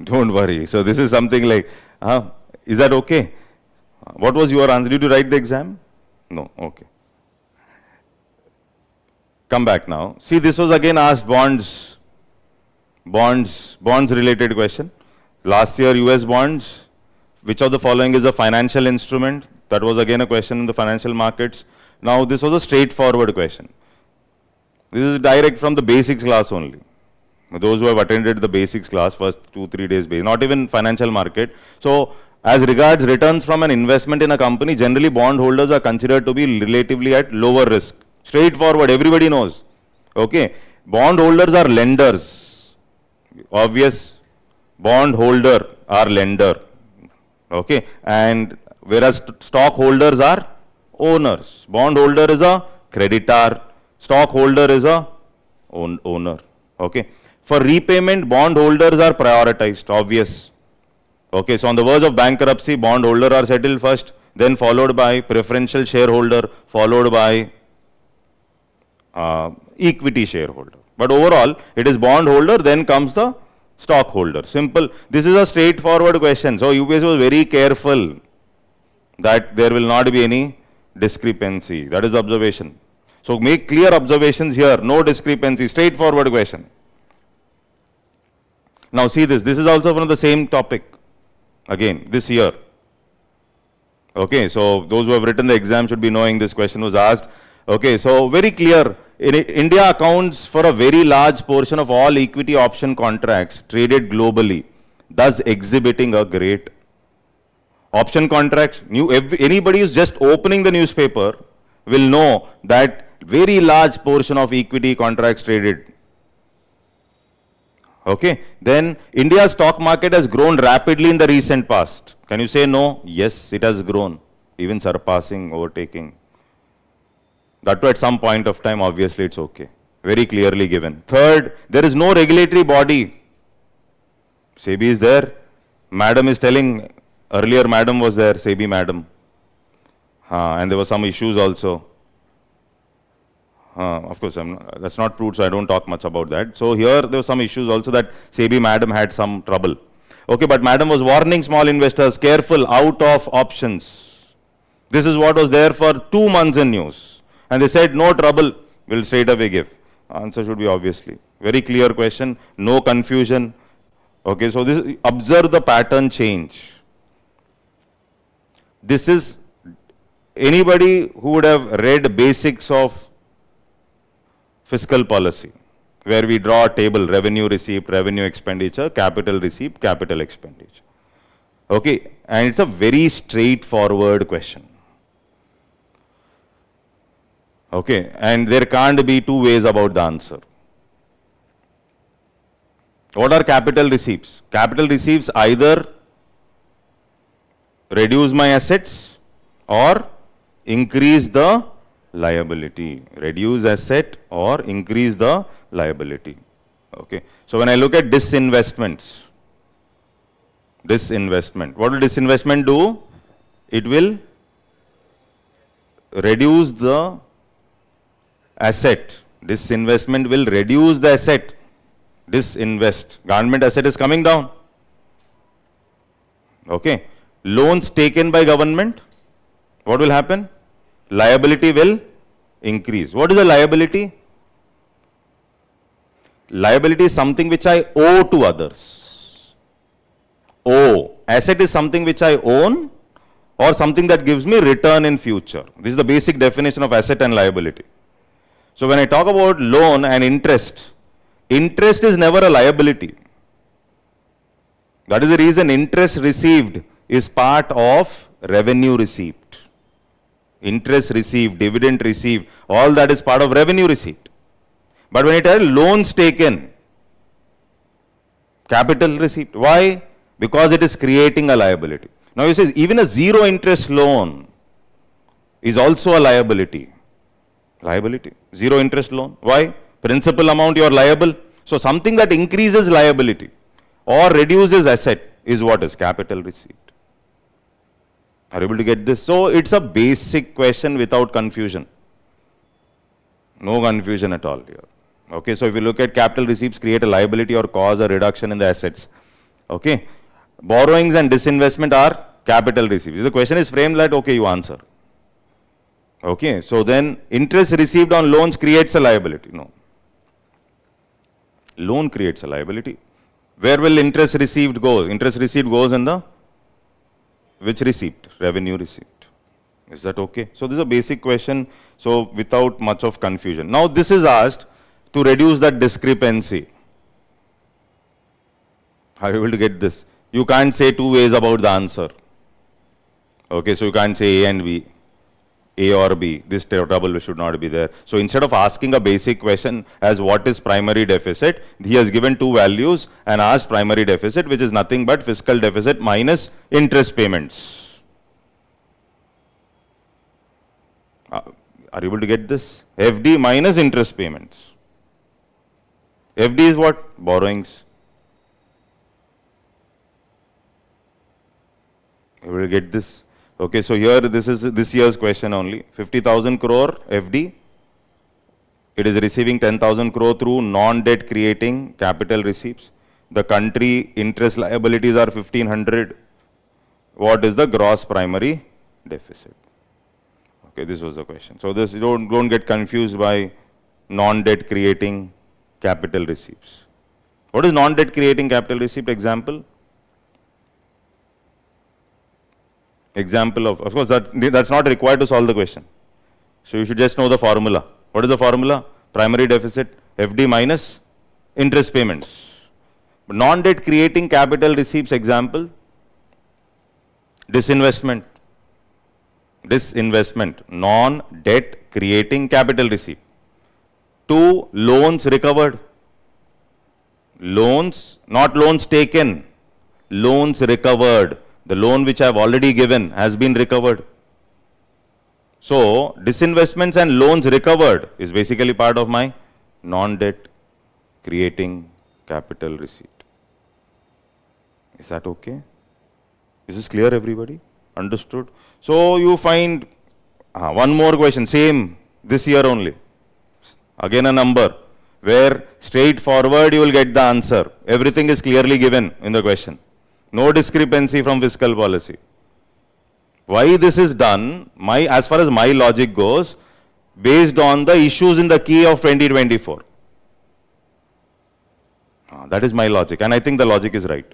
Don't worry. So this is something like, is that okay? What was your answer? Did you write the exam? No. Okay. Come back now. See, this was again asked bonds related question. Last year US bonds, which of the following is a financial instrument? That was again a question in the financial markets. Now this was a straightforward question. This is direct from the basics class only. Those who have attended the basics class, first 2-3 days, not even financial market. So as regards returns from an investment in a company, generally bond holders are considered to be relatively at lower risk. Straightforward, everybody knows. Okay, bond holders are lenders. Obvious, bond holder are lender. Okay, and whereas stockholders are owners. Bond holder is a creditor, stockholder is a owner. Okay, for repayment, bond holders are prioritized. Obvious. Okay, so on the verge of bankruptcy, bond holder are settled first, then followed by preferential shareholder, followed by equity shareholder. But overall, it is bond holder, then comes the stockholder. Simple. This is a straightforward question. So UPSC was very careful that there will not be any discrepancy. That is observation. So make clear observations here. No discrepancy. Straightforward question. Now see this. This is also one of the same topic. Again, this year. Okay, so those who have written the exam should be knowing this question was asked. Okay, so very clear. India accounts for a very large portion of all equity option contracts traded globally, thus exhibiting a great option contracts. Anybody who's just opening the newspaper will know that very large portion of equity contracts traded. Okay, then India's stock market has grown rapidly in the recent past. Can you say no? Yes, it has grown, even surpassing, overtaking. That too at some point of time, obviously it's okay. Very clearly given. Third, there is no regulatory body. SEBI is there. Madam is telling, earlier madam was there, SEBI madam. And there were some issues also. Of course, that's not proved, so I don't talk much about that. So here there were some issues also that SEBI madam had some trouble. Okay, but madam was warning small investors, careful, out of options. This is what was there for 2 months in news. And they said, no trouble, we'll straight away give. Answer should be obviously. Very clear question, no confusion. Okay, so this, observe the pattern change. This is, anybody who would have read basics of fiscal policy, where we draw a table, revenue receipt, revenue expenditure, capital receipt, capital expenditure. Okay, and it's a very straightforward question. Okay, and there can't be two ways about the answer. What are capital receipts? Capital receipts either reduce my assets or increase the liability. Reduce asset or increase the liability. Okay, so when I look at disinvestments, what will disinvestment do? It will reduce the asset. Disinvestment will reduce the asset. Disinvest. Government asset is coming down. Okay. Loans taken by government, what will happen? Liability will increase. What is a liability? Liability is something which I owe to others. Owe. Asset is something which I own or something that gives me return in future. This is the basic definition of asset and liability. So when I talk about loan and interest, interest is never a liability. That is the reason interest received is part of revenue receipt. Interest received, dividend received, all that is part of revenue receipt. But when it has loans taken, capital receipt. Why? Because it is creating a liability. Now he says even a zero interest loan is also a liability. Liability. Zero interest loan. Why? Principal amount you are liable. So something that increases liability or reduces asset is what is capital receipt. Are you able to get this? So it's a basic question without confusion. No confusion at all here. Okay, so if you look at capital receipts, create a liability or cause a reduction in the assets. Okay, borrowings and disinvestment are capital receipts. If the question is framed that, okay, you answer. Okay, so then interest received on loans creates a liability. No. Loan creates a liability. Where will interest received go? Interest received goes in the which receipt? Revenue receipt. Is that okay? So this is a basic question, so without much of confusion. Now this is asked to reduce that discrepancy. Are you able to get this? You can't say two ways about the answer. Okay, so you can't say A and B, A or B. This trouble should not be there. So instead of asking a basic question as what is primary deficit, he has given two values and asked primary deficit, which is nothing but fiscal deficit minus interest payments. Are you able to get this? FD minus interest payments. FD is what? Borrowings. You will get this. Okay, so here this is this year's question only. 50,000 crore FD. It is receiving 10,000 crore through non-debt creating capital receipts. The country interest liabilities are 1,500. What is the gross primary deficit? Okay, this was the question. So this, don't get confused by non-debt creating capital receipts. What is non-debt creating capital receipt? Example? Example of course, that's not required to solve the question. So you should just know the formula. What is the formula? Primary deficit, FD minus interest payments. But non-debt creating capital receipts example, disinvestment. Disinvestment, non-debt creating capital receipt. 2, loans recovered. Loans, not loans taken, loans recovered. The loan which I have already given has been recovered. So, disinvestments and loans recovered is basically part of my non-debt creating capital receipt. Is that okay? Is this clear, everybody? Understood? So, you find one more question, same this year only. Again a number where straightforward you will get the answer. Everything is clearly given in the question. No discrepancy from fiscal policy. Why this is done, as far as my logic goes, based on the issues in the key of 2024. That is my logic, and I think the logic is right.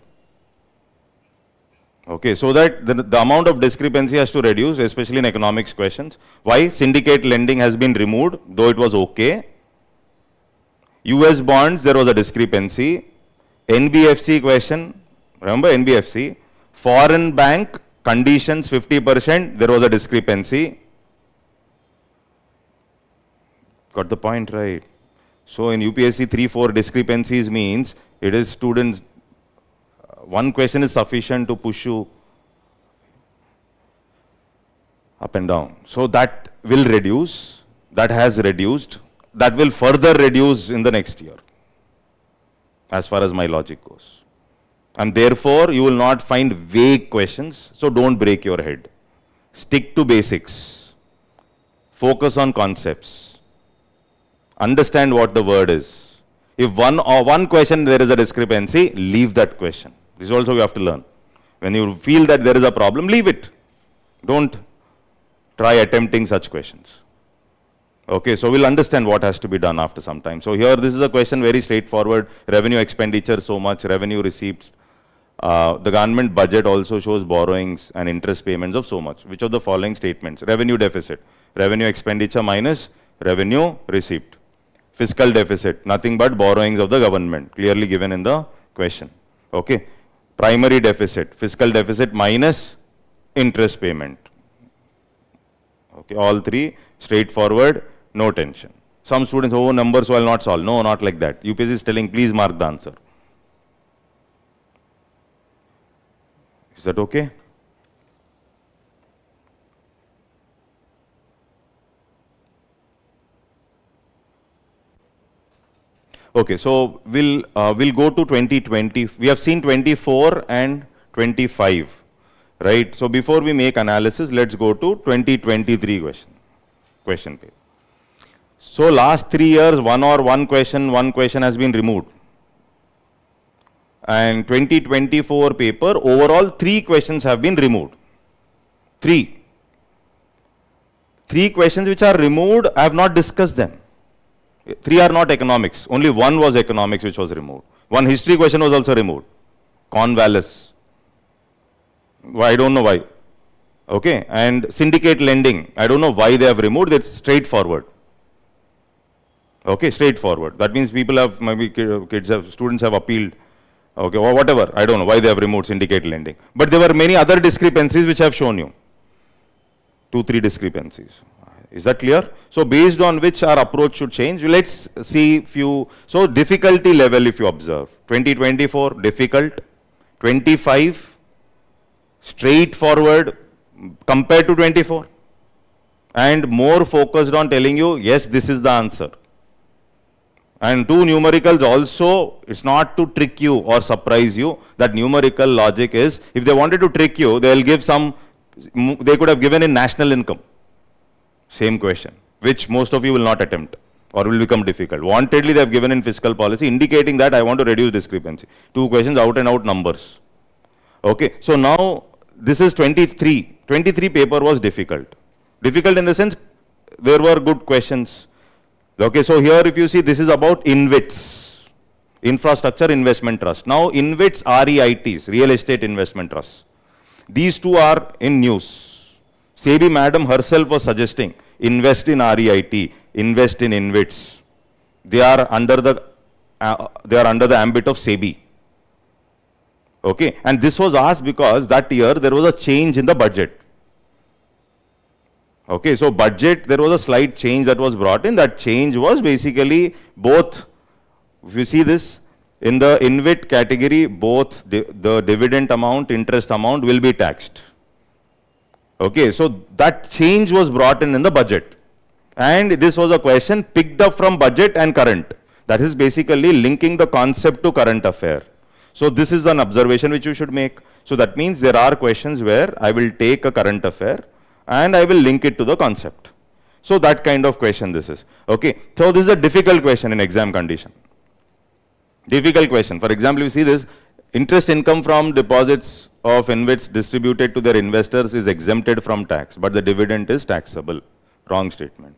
Okay, so that the amount of discrepancy has to reduce, especially in economics questions. Why? Syndicate lending has been removed, though it was okay. US bonds, there was a discrepancy. NBFC question, remember NBFC, foreign bank conditions 50%, there was a discrepancy. Got the point right. So in UPSC 3-4 discrepancies means it is students, one question is sufficient to push you up and down. So that will reduce, that has reduced, that will further reduce in the next year, as far as my logic goes. And therefore, you will not find vague questions, so don't break your head. Stick to basics. Focus on concepts. Understand what the word is. If one question there is a discrepancy, leave that question. This also you have to learn. When you feel that there is a problem, leave it. Don't try attempting such questions. Okay, so we'll understand what has to be done after some time. So here, this is a question very straightforward. Revenue expenditure so much, revenue receipts. The government budget also shows borrowings and interest payments of so much. Which of the following statements? Revenue deficit, revenue expenditure minus revenue receipt. Fiscal deficit, nothing but borrowings of the government, clearly given in the question. Okay. Primary deficit, fiscal deficit minus interest payment. Okay, all three straightforward, no tension. Some students, oh, numbers, so I'll not solve. No, not like that. UPSC is telling, please mark the answer. Is that okay? Okay, so we'll go to 2020. We have seen 24 and 25, right? So before we make analysis, let's go to 2023 question paper. So last 3 years, one question has been removed. And 2024 paper, overall 3 questions have been removed. 3 questions which are removed, I have not discussed them. 3 are not economics. Only 1 was economics which was removed. 1 history question was also removed. Cornwallis. I don't know why. Okay. And syndicate lending. I don't know why they have removed. It's straightforward. Okay, straightforward. That means people have, maybe students have appealed. Okay, or whatever. I don't know why they have removed syndicate lending. But there were many other discrepancies which I have shown you. 2-3 discrepancies. Is that clear? So based on which our approach should change, let's see few. So difficulty level, if you observe, 2024 difficult, 25 straightforward compared to 24, and more focused on telling you, yes, this is the answer. And 2 numericals also, it's not to trick you or surprise you. That numerical logic is, if they wanted to trick you, they'll give some, they could have given in national income. Same question, which most of you will not attempt or will become difficult. Wantedly, they have given in fiscal policy, indicating that I want to reduce discrepancy. 2 questions, out and out numbers. Okay, so now this is 23. 23 paper was difficult. Difficult in the sense, there were good questions. Okay, so here if you see, this is about InvITs, Infrastructure Investment Trust. Now, InvITs, REITs, Real Estate Investment Trust. These 2 are in news. SEBI madam herself was suggesting, invest in REIT, invest in InvITs. They are under the ambit of SEBI. Okay, and this was asked because that year there was a change in the budget. Okay, so budget, there was a slight change that was brought in. That change was basically both, if you see this, in the InvIT category, both the dividend amount, interest amount will be taxed. Okay, so that change was brought in the budget. And this was a question picked up from budget and current. That is basically linking the concept to current affair. So this is an observation which you should make. So that means there are questions where I will take a current affair and I will link it to the concept. So that kind of question this is. Okay, so this is a difficult question in exam condition. Difficult question. For example, you see this, interest income from deposits of InvITs distributed to their investors is exempted from tax, but the dividend is taxable. Wrong statement.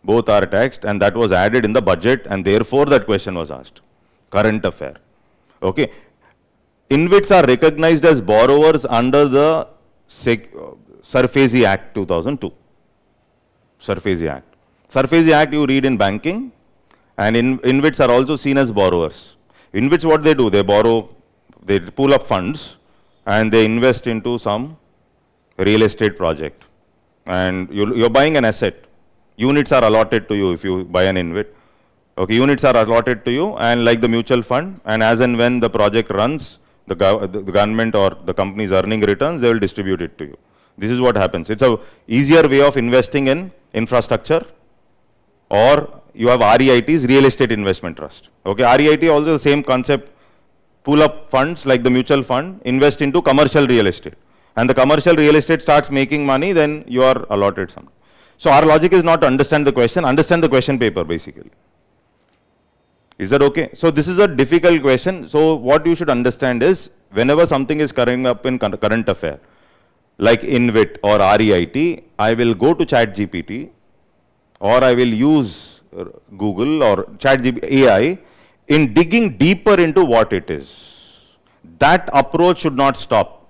Both are taxed, and that was added in the budget, and therefore that question was asked. Current affair. Okay. InvITs are recognized as borrowers under the Surface Act 2002. Surface Act. Surface Act you read in banking, and InvITs are also seen as borrowers. InvITs, what they do? They borrow, they pull up funds, and they invest into some real estate project. And you're buying an asset. Units are allotted to you if you buy an InvIT. Okay, units are allotted to you, and like the mutual fund, and as and when the project runs, the government or the company is earning returns, they will distribute it to you. This is what happens. It's a easier way of investing in infrastructure, or you have REITs, Real Estate Investment Trust. Okay, REIT also the same concept. Pull up funds like the mutual fund, invest into commercial real estate. And the commercial real estate starts making money, then you are allotted some. So our logic is not to understand the question paper basically. Is that okay? So this is a difficult question. So what you should understand is, whenever something is coming up in current affair, like InvIT or REIT, I will go to ChatGPT, or I will use Google or ChatGPT AI in digging deeper into what it is. That approach should not stop.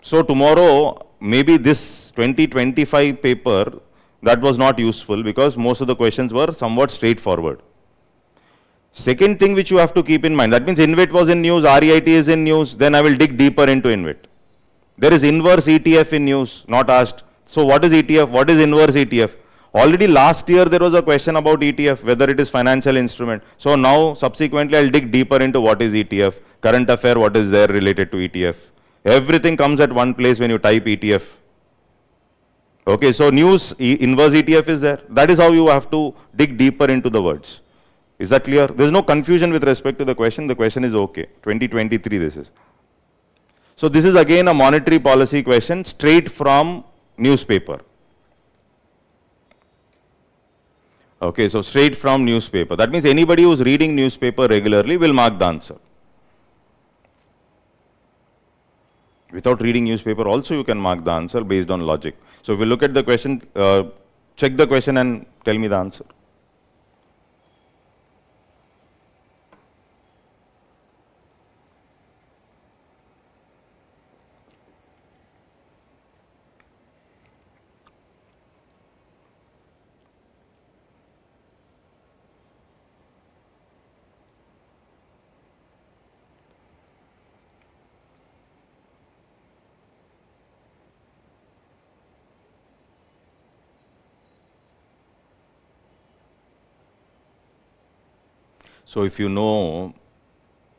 So tomorrow, maybe this 2025 paper, that was not useful because most of the questions were somewhat straightforward. Second thing which you have to keep in mind, that means InvIT was in news, REIT is in news, then I will dig deeper into InvIT. There is inverse ETF in news, not asked. So what is ETF? What is inverse ETF? Already last year there was a question about ETF, whether it is financial instrument. So now subsequently I'll dig deeper into what is ETF, current affair, what is there related to ETF. Everything comes at one place when you type ETF. Okay, so news, inverse ETF is there. That is how you have to dig deeper into the words. Is that clear? There is no confusion with respect to the question. The question is okay. 2023 this is. So this is again a monetary policy question straight from newspaper. Okay, so straight from newspaper. That means anybody who is reading newspaper regularly will mark the answer. Without reading newspaper also you can mark the answer based on logic. So if you look at the question, check the question and tell me the answer. So if you know,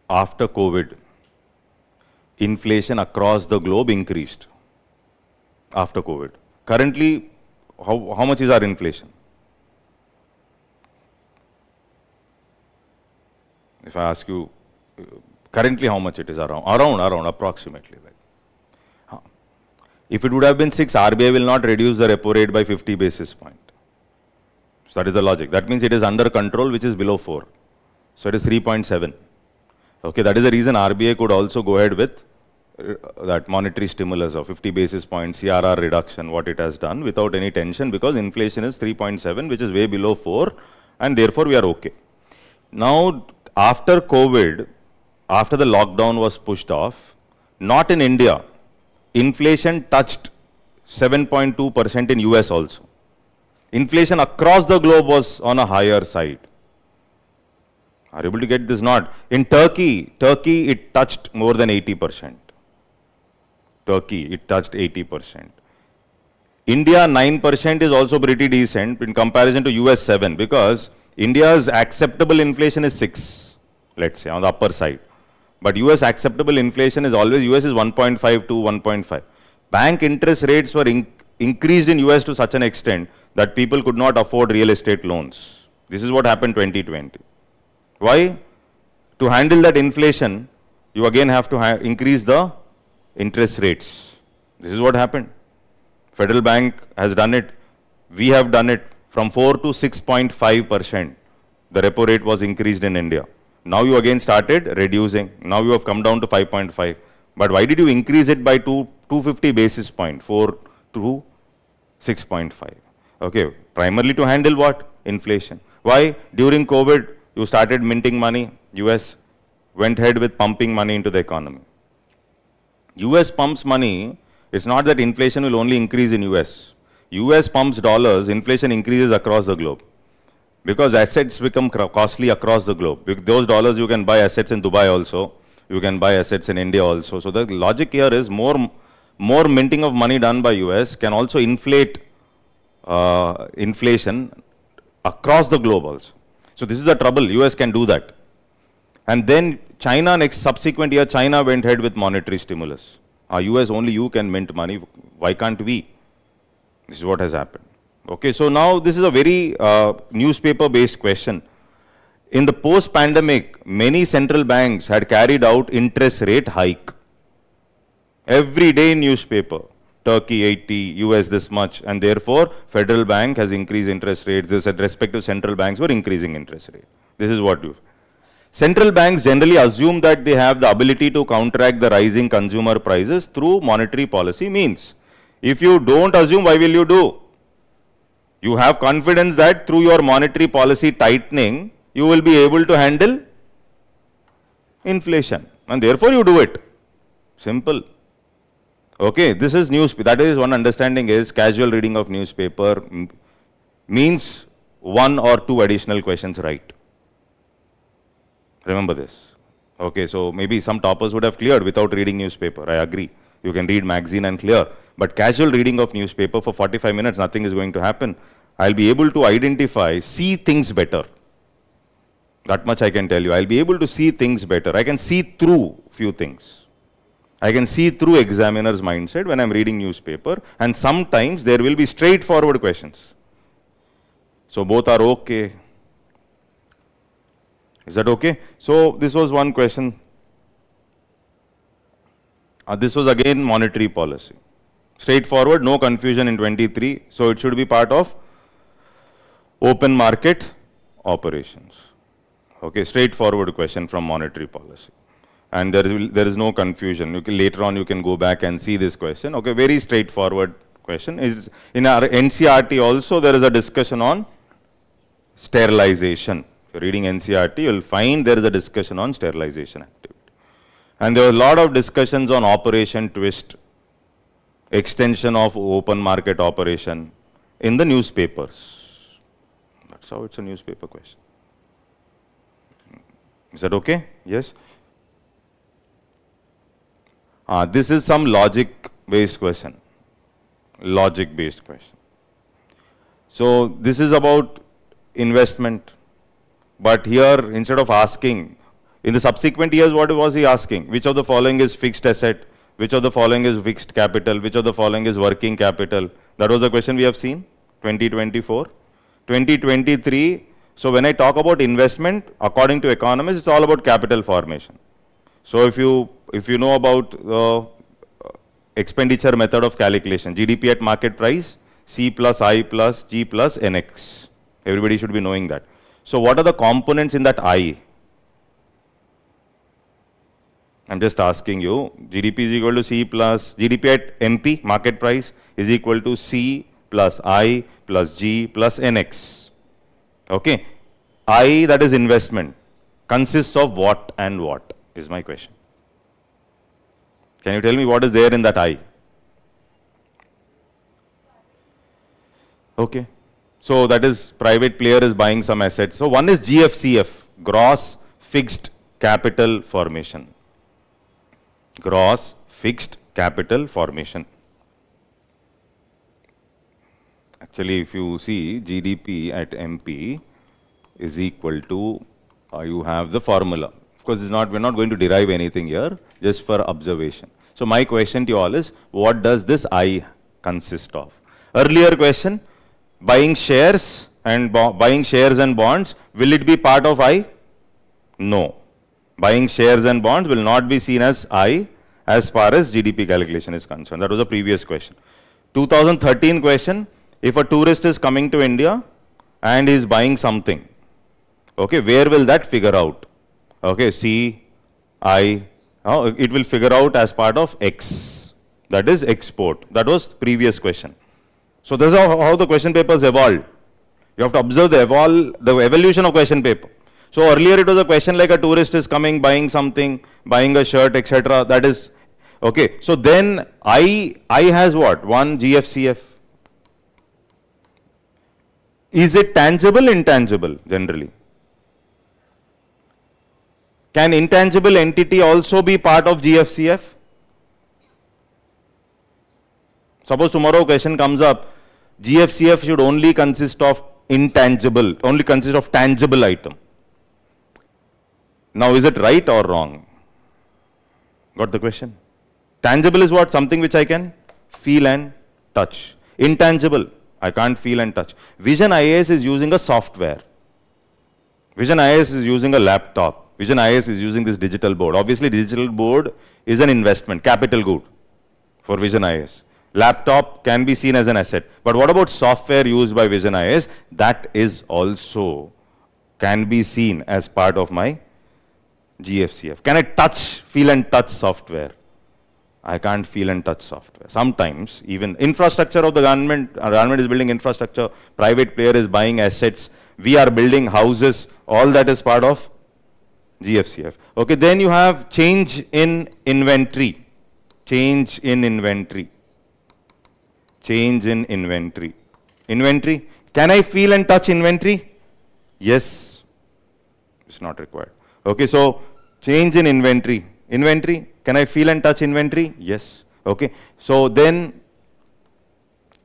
after COVID, inflation across the globe increased after COVID. Currently, how much is our inflation? If I ask you, currently how much it is around approximately. Like. If it would have been 6, RBI will not reduce the repo rate by 50 basis points. So that is the logic. That means it is under control, which is below 4. So it is 3.7. Okay, that is the reason RBI could also go ahead with that monetary stimulus of 50 basis points, CRR reduction, what it has done without any tension, because inflation is 3.7, which is way below 4, and therefore we are okay. Now, after COVID, after the lockdown was pushed off, not in India, inflation touched 7.2% in US also. Inflation across the globe was on a higher side. Are you able to get this? Not. In Turkey it touched more than 80%. Turkey, it touched 80%. India 9% is also pretty decent in comparison to US 7, because India's acceptable inflation is 6, let's say, on the upper side. But US acceptable inflation is always, US is 1.5 to 1.5. Bank interest rates were increased in US to such an extent that people could not afford real estate loans. This is what happened 2020. Why? To handle that inflation, you again have to increase the interest rates. This is what happened. Federal Bank has done it. We have done it. From 4 to 6.5%. The repo rate was increased in India. Now you again started reducing. Now you have come down to 5.5. But why did you increase it by 250 basis points, 4 to 6.5? Okay, primarily to handle what? Inflation. Why? During COVID, you started minting money. US went ahead with pumping money into the economy. US pumps money. It's not that inflation will only increase in US. US pumps dollars, inflation increases across the globe. Because assets become costly across the globe. With those dollars, you can buy assets in Dubai also. You can buy assets in India also. So the logic here is more minting of money done by US can also inflate inflation across the globe also. So this is the trouble. US can do that. And then China, next subsequent year, China went ahead with monetary stimulus. US, only you can mint money. Why can't we? This is what has happened. Okay, so now this is a very newspaper-based question. In the post-pandemic, many central banks had carried out interest rate hike. Every day in newspaper, Turkey 80, US this much, and therefore Federal Bank has increased interest rates. This respective central banks were increasing interest rate. This is what you. Central banks generally assume that they have the ability to counteract the rising consumer prices through monetary policy means. If you don't assume, why will you do? You have confidence that through your monetary policy tightening, you will be able to handle inflation, and therefore you do it. Simple. Okay, this is newspaper. That is one understanding is casual reading of newspaper means 1 or 2 additional questions right. Remember this. Okay, so maybe some toppers would have cleared without reading newspaper. I agree. You can read magazine and clear. But casual reading of newspaper for 45 minutes, nothing is going to happen. I'll be able to identify, see things better. That much I can tell you. I'll be able to see things better. I can see through few things. I can see through examiner's mindset when I'm reading newspaper, and sometimes there will be straightforward questions. So both are okay. Is that okay? So this was one question. This was again monetary policy. Straightforward, no confusion in 23. So it should be part of open market operations. Okay, straightforward question from monetary policy. And there is no confusion. Later on you can go back and see this question. Okay, very straightforward question. Is in our NCRT also there is a discussion on sterilization. If you're reading NCRT, you'll find there is a discussion on sterilization activity. And there were a lot of discussions on operation twist, extension of open market operation in the newspapers. That's how it's a newspaper question. Is that okay? Yes? This is some logic-based question. Logic-based question. So this is about investment. But here, instead of asking, in the subsequent years, what was he asking? Which of the following is fixed asset? Which of the following is fixed capital? Which of the following is working capital? That was the question we have seen, 2024. 2023, so when I talk about investment, according to economists, it's all about capital formation. So if you know about the expenditure method of calculation, GDP at market price, C plus I plus G plus NX. Everybody should be knowing that. So what are the components in that I? I'm just asking you, GDP is equal to C plus, GDP at MP, market price, is equal to C plus I plus G plus NX. Okay. I, that is investment, consists of what and what is my question. Can you tell me what is there in that I? Okay. So that is private player is buying some assets. So one is GFCF, gross fixed capital formation. Gross fixed capital formation. Actually, if you see GDP at MP is equal to, you have the formula. Of course, we're not going to derive anything here, just for observation. So my question to you all is, what does this I consist of? Earlier question, buying shares and bonds, will it be part of I? No. Buying shares and bonds will not be seen as I as far as GDP calculation is concerned. That was a previous question. 2013 question, if a tourist is coming to India and is buying something, okay, where will that figure out? Okay, C, I, it will figure out as part of X. That is export. That was previous question. So this is how the question papers evolved. You have to observe the evolution of question paper. So earlier it was a question like a tourist is coming, buying something, buying a shirt, etc. That is, okay. So then I has what? One GFCF. Is it tangible, intangible generally? Can intangible entity also be part of GFCF? Suppose tomorrow question comes up, GFCF should only consist of intangible, only consist of tangible item. Now is it right or wrong? Got the question? Tangible is what? Something which I can feel and touch. Intangible, I can't feel and touch. Vision IAS is using a software. Vision IAS is using a laptop. Vision IAS is using this digital board. Obviously, digital board is an investment, capital good for Vision IAS. Laptop can be seen as an asset. But what about software used by Vision IAS? That is also can be seen as part of my GFCF. Can I touch, feel and touch software? I can't feel and touch software. Sometimes even infrastructure of the government is building infrastructure, private player is buying assets, we are building houses, all that is part of GFCF. Okay, then you have change in inventory. Change in inventory. Change in inventory. Inventory. Can I feel and touch inventory? Yes. It's not required. Okay, so change in inventory. Inventory. Can I feel and touch inventory? Yes. Okay. So then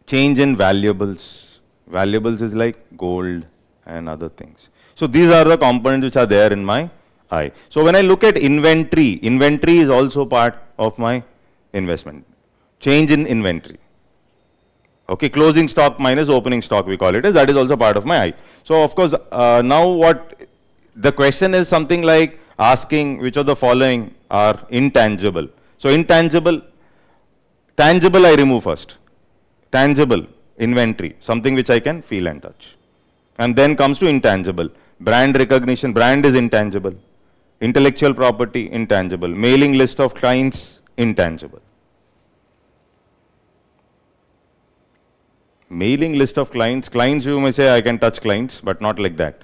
change in valuables. Valuables is like gold and other things. So these are the components which are there in my I. So when I look at inventory, inventory is also part of my investment. Change in inventory. Okay, closing stock minus opening stock we call it as, that is also part of my I. So of course, now what the question is something like asking which of the following are intangible. So intangible, tangible I remove first. Tangible, inventory, something which I can feel and touch. And then comes to intangible. Brand recognition, brand is intangible. Intellectual property, intangible. Mailing list of clients, intangible. Mailing list of clients, clients you may say I can touch clients, but not like that.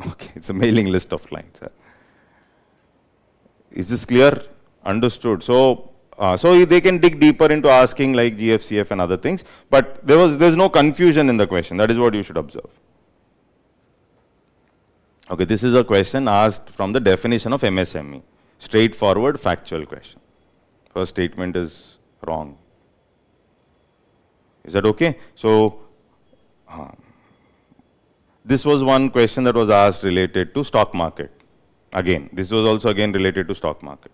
Okay, it's a mailing list of clients. Is this clear? Understood. So they can dig deeper into asking like GFCF and other things, but there's no confusion in the question. That is what you should observe. Okay, this is a question asked from the definition of MSME. Straightforward, factual question. First statement is wrong. Is that okay? So, this was one question that was asked related to stock market. Again, this was also again related to stock market.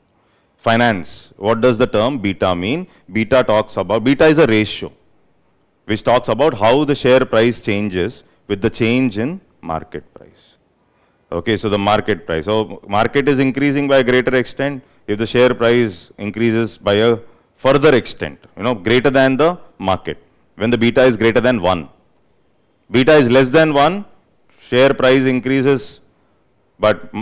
Finance, what does the term beta mean? Beta talks about, beta is a ratio, which talks about how the share price changes with the change in market price. Okay, so the market price. So, market is increasing by a greater extent if the share price increases by a further extent, greater than the market. When the beta is greater than 1. Beta is less than 1, share price increases, but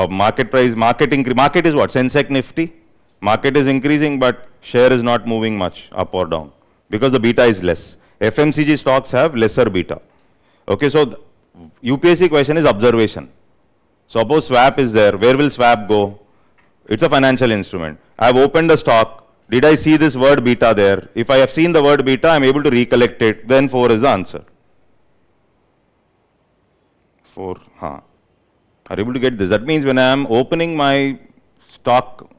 market price, market is what? Sensex Nifty. Market is increasing, but share is not moving much up or down because the beta is less. FMCG stocks have lesser beta. Okay, so UPSC question is observation. Suppose swap is there, where will swap go? It's a financial instrument. I have opened a stock. Did I see this word beta there? If I have seen the word beta, I am able to recollect it. Then 4 is the answer. 4, Are you able to get this? That means when I am opening my stock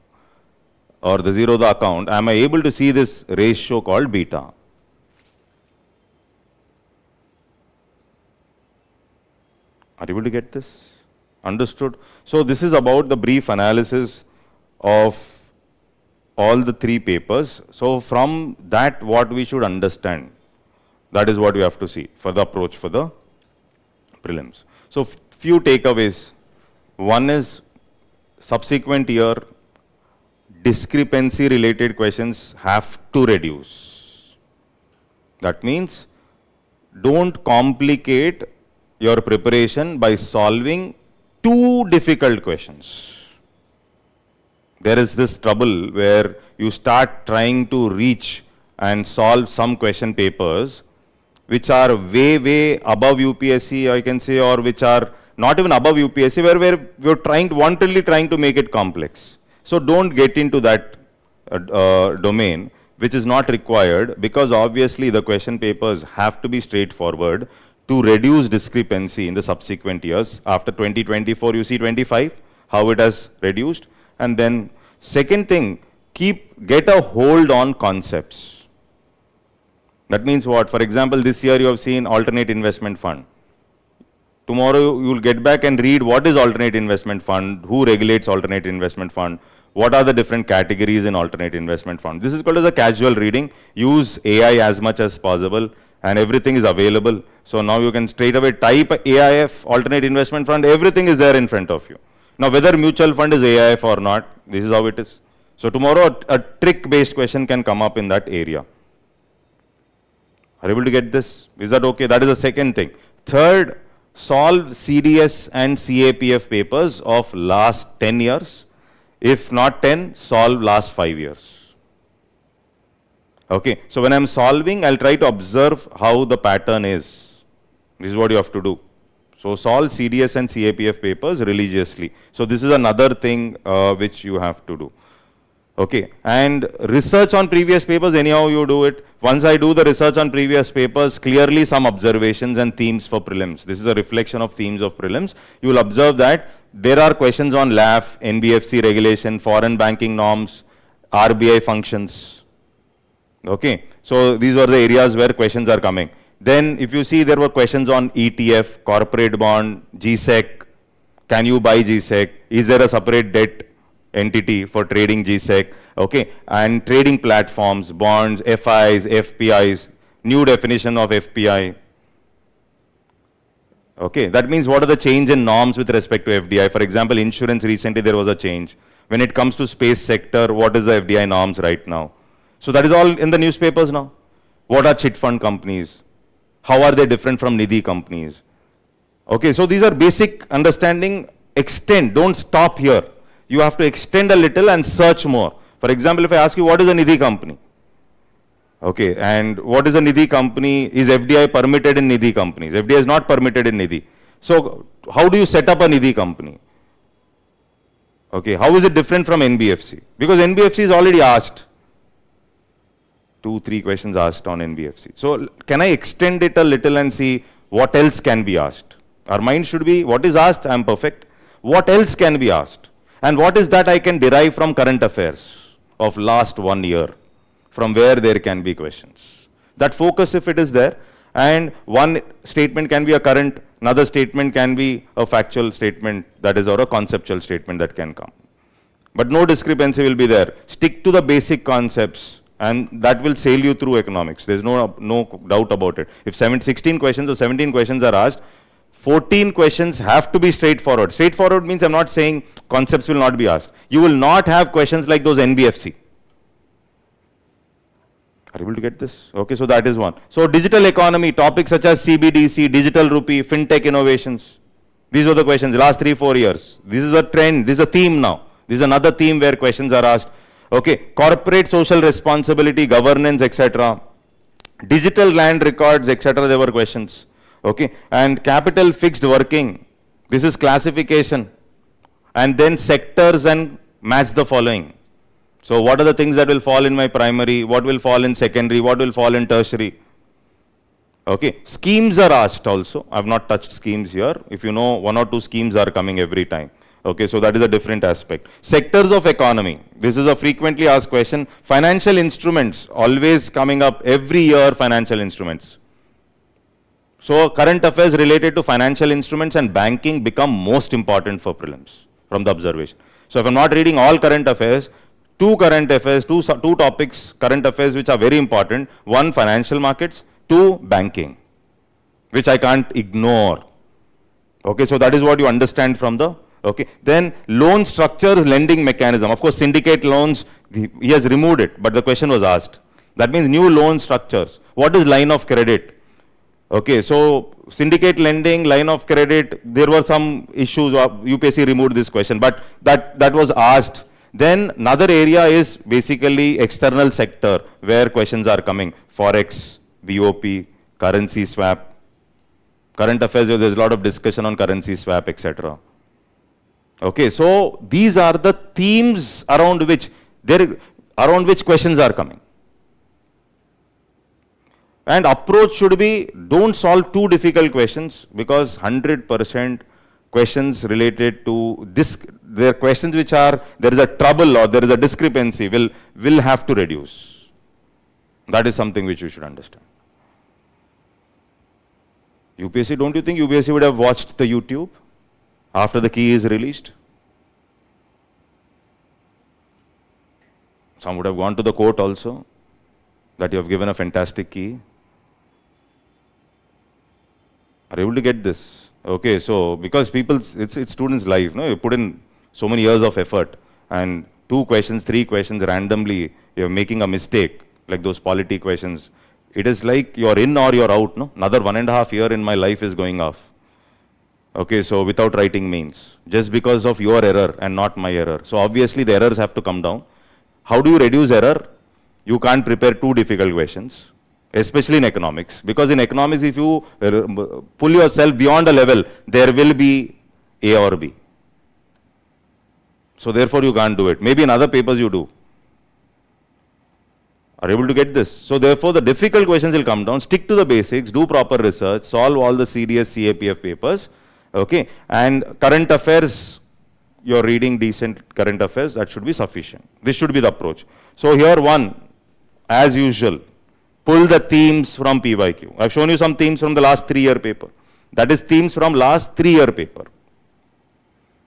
or the Zerodha account, am I able to see this ratio called beta? Are you able to get this? Understood? So this is about the brief analysis of all the 3 papers. So from that, what we should understand, that is what we have to see for the approach for the prelims. So few takeaways. One is subsequent year discrepancy related questions have to reduce. That means don't complicate your preparation by solving too difficult questions. There is this trouble where you start trying to reach and solve some question papers which are way above UPSC, I can say, or which are not even above UPSC, where we're wantonly trying to make it complex. So don't get into that domain which is not required, because obviously the question papers have to be straightforward to reduce discrepancy in the subsequent years. After 2024, you see 25, how it has reduced. And then second thing, get a hold on concepts. That means what? For example, this year you have seen alternate investment fund. Tomorrow you will get back and read what is alternate investment fund, who regulates alternate investment fund, what are the different categories in alternate investment fund. This is called as a casual reading. Use AI as much as possible and everything is available. So now you can straight away type AIF, alternate investment fund, everything is there in front of you. Now whether mutual fund is AIF or not, this is how it is. So tomorrow a trick based question can come up in that area. Are you able to get this? Is that okay? That is the second thing. Third, solve CDS and CAPF papers of last 10 years. If not 10, solve last 5 years. Okay, so when I am solving, I will try to observe how the pattern is. This is what you have to do. So solve CDS and CAPF papers religiously. So this is another thing which you have to do. Okay, and research on previous papers, anyhow you do it. Once I do the research on previous papers, clearly some observations and themes for prelims. This is a reflection of themes of prelims. You will observe that there are questions on LAF, NBFC regulation, foreign banking norms, RBI functions. Okay, so these were the areas where questions are coming. Then if you see, there were questions on ETF, corporate bond, GSEC, can you buy GSEC, is there a separate debt entity for trading GSEC, okay, and trading platforms, bonds, FIs, FPIs, new definition of FPI. Okay, that means what are the change in norms with respect to FDI? For example, insurance, recently there was a change. When it comes to space sector, what is the FDI norms right now? So that is all in the newspapers now. What are chit fund companies? How are they different from Nidhi companies? Okay, so these are basic understanding. Extend, don't stop here. You have to extend a little and search more. For example, if I ask you, what is a Nidhi company? Okay, and what is a Nidhi company? Is FDI permitted in Nidhi companies? FDI is not permitted in Nidhi. So how do you set up a Nidhi company? Okay, how is it different from NBFC? Because NBFC is already asked. 2-3 questions asked on NBFC. So can I extend it a little and see what else can be asked? Our mind should be, what is asked, I am perfect. What else can be asked? And what is that I can derive from current affairs of last 1 year, from where there can be questions. That focus, if it is there, and one statement can be a current, another statement can be a factual statement, that is, or a conceptual statement that can come. But no discrepancy will be there. Stick to the basic concepts, and that will sail you through economics. There's no doubt about it. If 16 questions or 17 questions are asked, 14 questions have to be straightforward. Straightforward means I'm not saying concepts will not be asked. You will not have questions like those NBFC. Are you able to get this? Okay, so that is one. So digital economy, topics such as CBDC, digital rupee, fintech innovations. These were the questions last 3-4 years. This is a trend, this is a theme now. This is another theme where questions are asked. Okay, corporate social responsibility, governance, etc. Digital land records, etc. There were questions. Okay, and capital fixed working. This is classification. And then sectors and match the following. So what are the things that will fall in my primary, what will fall in secondary, what will fall in tertiary? Okay, schemes are asked also. I have not touched schemes here. If you know, 1 or 2 schemes are coming every time. Okay, so that is a different aspect. Sectors of economy. This is a frequently asked question. Financial instruments, always coming up every year, financial instruments. So current affairs related to financial instruments and banking become most important for prelims from the observation. So if I'm not reading all current affairs, two topics, current affairs which are very important. One, financial markets. 2, banking, which I can't ignore. Okay, so that is what you understand from the, okay. Then loan structures, lending mechanism. Of course, syndicate loans, he has removed it, but the question was asked. That means new loan structures. What is line of credit? Okay, so syndicate lending, line of credit, there were some issues, UPSC removed this question, but that was asked. Then another area is basically external sector, where questions are coming. Forex, BOP, currency swap. Current affairs, there's a lot of discussion on currency swap, etc. Okay, so these are the themes around which questions are coming. And approach should be, don't solve too difficult questions, because 100% questions related to this, there are questions which are, there is a trouble or there is a discrepancy, will have to reduce. That is something which you should understand. UPSC, don't you think UPSC would have watched the YouTube after the key is released? Some would have gone to the court also, that you have given a fantastic key. Are you able to get this? Okay, so because it's students' life, no? You put in so many years of effort, and 2 questions, 3 questions randomly, you're making a mistake, like those polity questions. It is like you're in or you're out, no? Another 1.5 years in my life is going off. Okay, so without writing means, just because of your error and not my error. So obviously the errors have to come down. How do you reduce error? You can't prepare 2 difficult questions, especially in economics, because in economics, if you pull yourself beyond a level, there will be A or B. So therefore you can't do it. Maybe in other papers you do. Are you able to get this? So therefore the difficult questions will come down. Stick to the basics, do proper research, solve all the CDS, CAPF papers. Okay, and current affairs, you're reading decent current affairs, that should be sufficient. This should be the approach. So here one, as usual, pull the themes from PYQ. I've shown you some themes from the last 3-year paper. That is themes from last 3-year paper.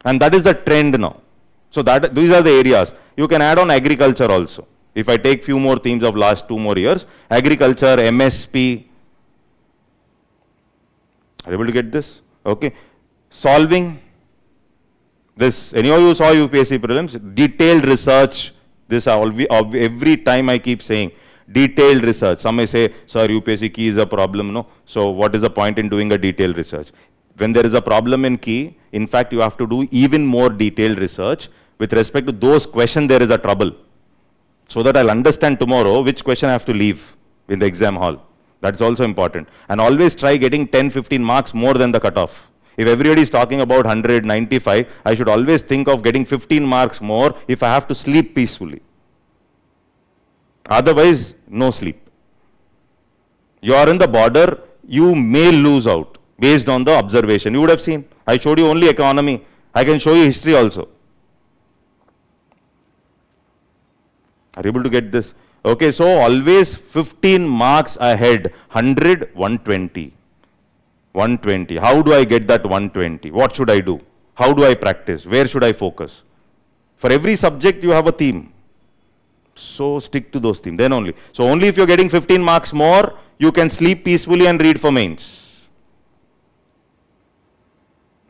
And that is the trend now. So these are the areas. You can add on agriculture also. If I take few more themes of last 2 more years, agriculture, MSP. Are you able to get this? Okay. Solving this, any of you saw UPSC prelims, detailed research, this every time I keep saying, detailed research. Some may say, sir, UPSC key is a problem, no? So what is the point in doing a detailed research? When there is a problem in key, in fact, you have to do even more detailed research with respect to those questions there is a trouble. So that I'll understand tomorrow which question I have to leave in the exam hall. That's also important. And always try getting 10-15 marks more than the cutoff. If everybody is talking about 195, I should always think of getting 15 marks more if I have to sleep peacefully. Otherwise, no sleep. You are in the border, you may lose out based on the observation. You would have seen, I showed you only economy. I can show you history also. Are you able to get this? Okay, so always 15 marks ahead, 100, 120. 120. How do I get that 120? What should I do? How do I practice? Where should I focus? For every subject, you have a theme. So stick to those themes, then only. So only if you're getting 15 marks more, you can sleep peacefully and read for mains.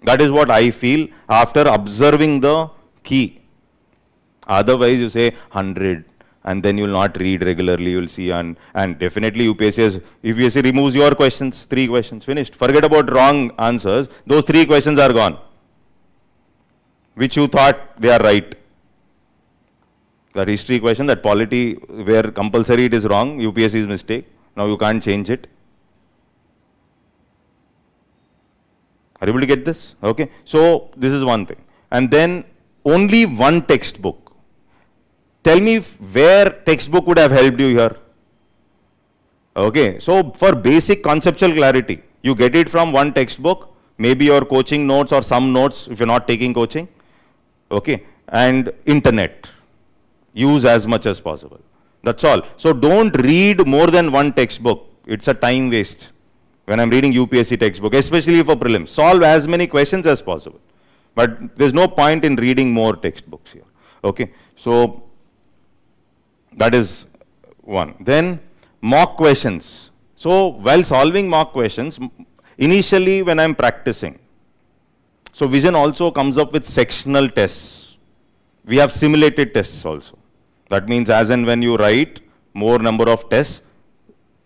That is what I feel after observing the key. Otherwise, you say 100. And then you will not read regularly, you will see, and definitely UPSC removes your questions, 3 questions, finished. Forget about wrong answers, those 3 questions are gone, which you thought they are right. That history question, that polity, where compulsory it is wrong, UPSC's mistake, now you can't change it. Are you able to get this? Okay, so this is one thing. And then only one textbook. Tell me where textbook would have helped you here. Okay, so for basic conceptual clarity, you get it from one textbook, maybe your coaching notes or some notes if you're not taking coaching. Okay, and internet. Use as much as possible. That's all. So don't read more than one textbook. It's a time waste when I'm reading UPSC textbook, especially for prelims. Solve as many questions as possible. But there's no point in reading more textbooks here. Okay, so that is one. Then mock questions. So while solving mock questions, initially when I'm practicing, so vision also comes up with sectional tests. We have simulated tests also. That means as and when you write more number of tests,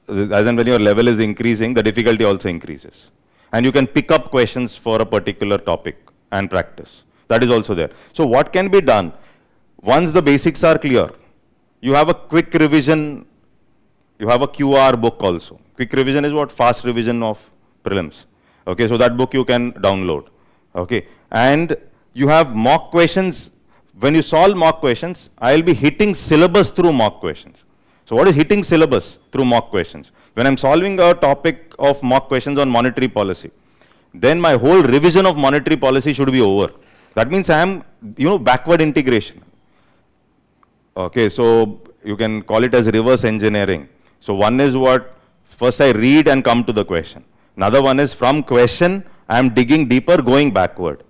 as and when your level is increasing, the difficulty also increases. And you can pick up questions for a particular topic and practice. That is also there. So what can be done? Once the basics are clear, you have a quick revision, you have a QR book also. Quick revision is what? Fast revision of prelims. Okay, so that book you can download. Okay, and you have mock questions. When you solve mock questions, I will be hitting syllabus through mock questions. So what is hitting syllabus through mock questions? When I'm solving a topic of mock questions on monetary policy, then my whole revision of monetary policy should be over. That means I am, backward integration. Okay, so you can call it as reverse engineering. So one is what? First I read and come to the question. Another one is from question, I am digging deeper, going backward.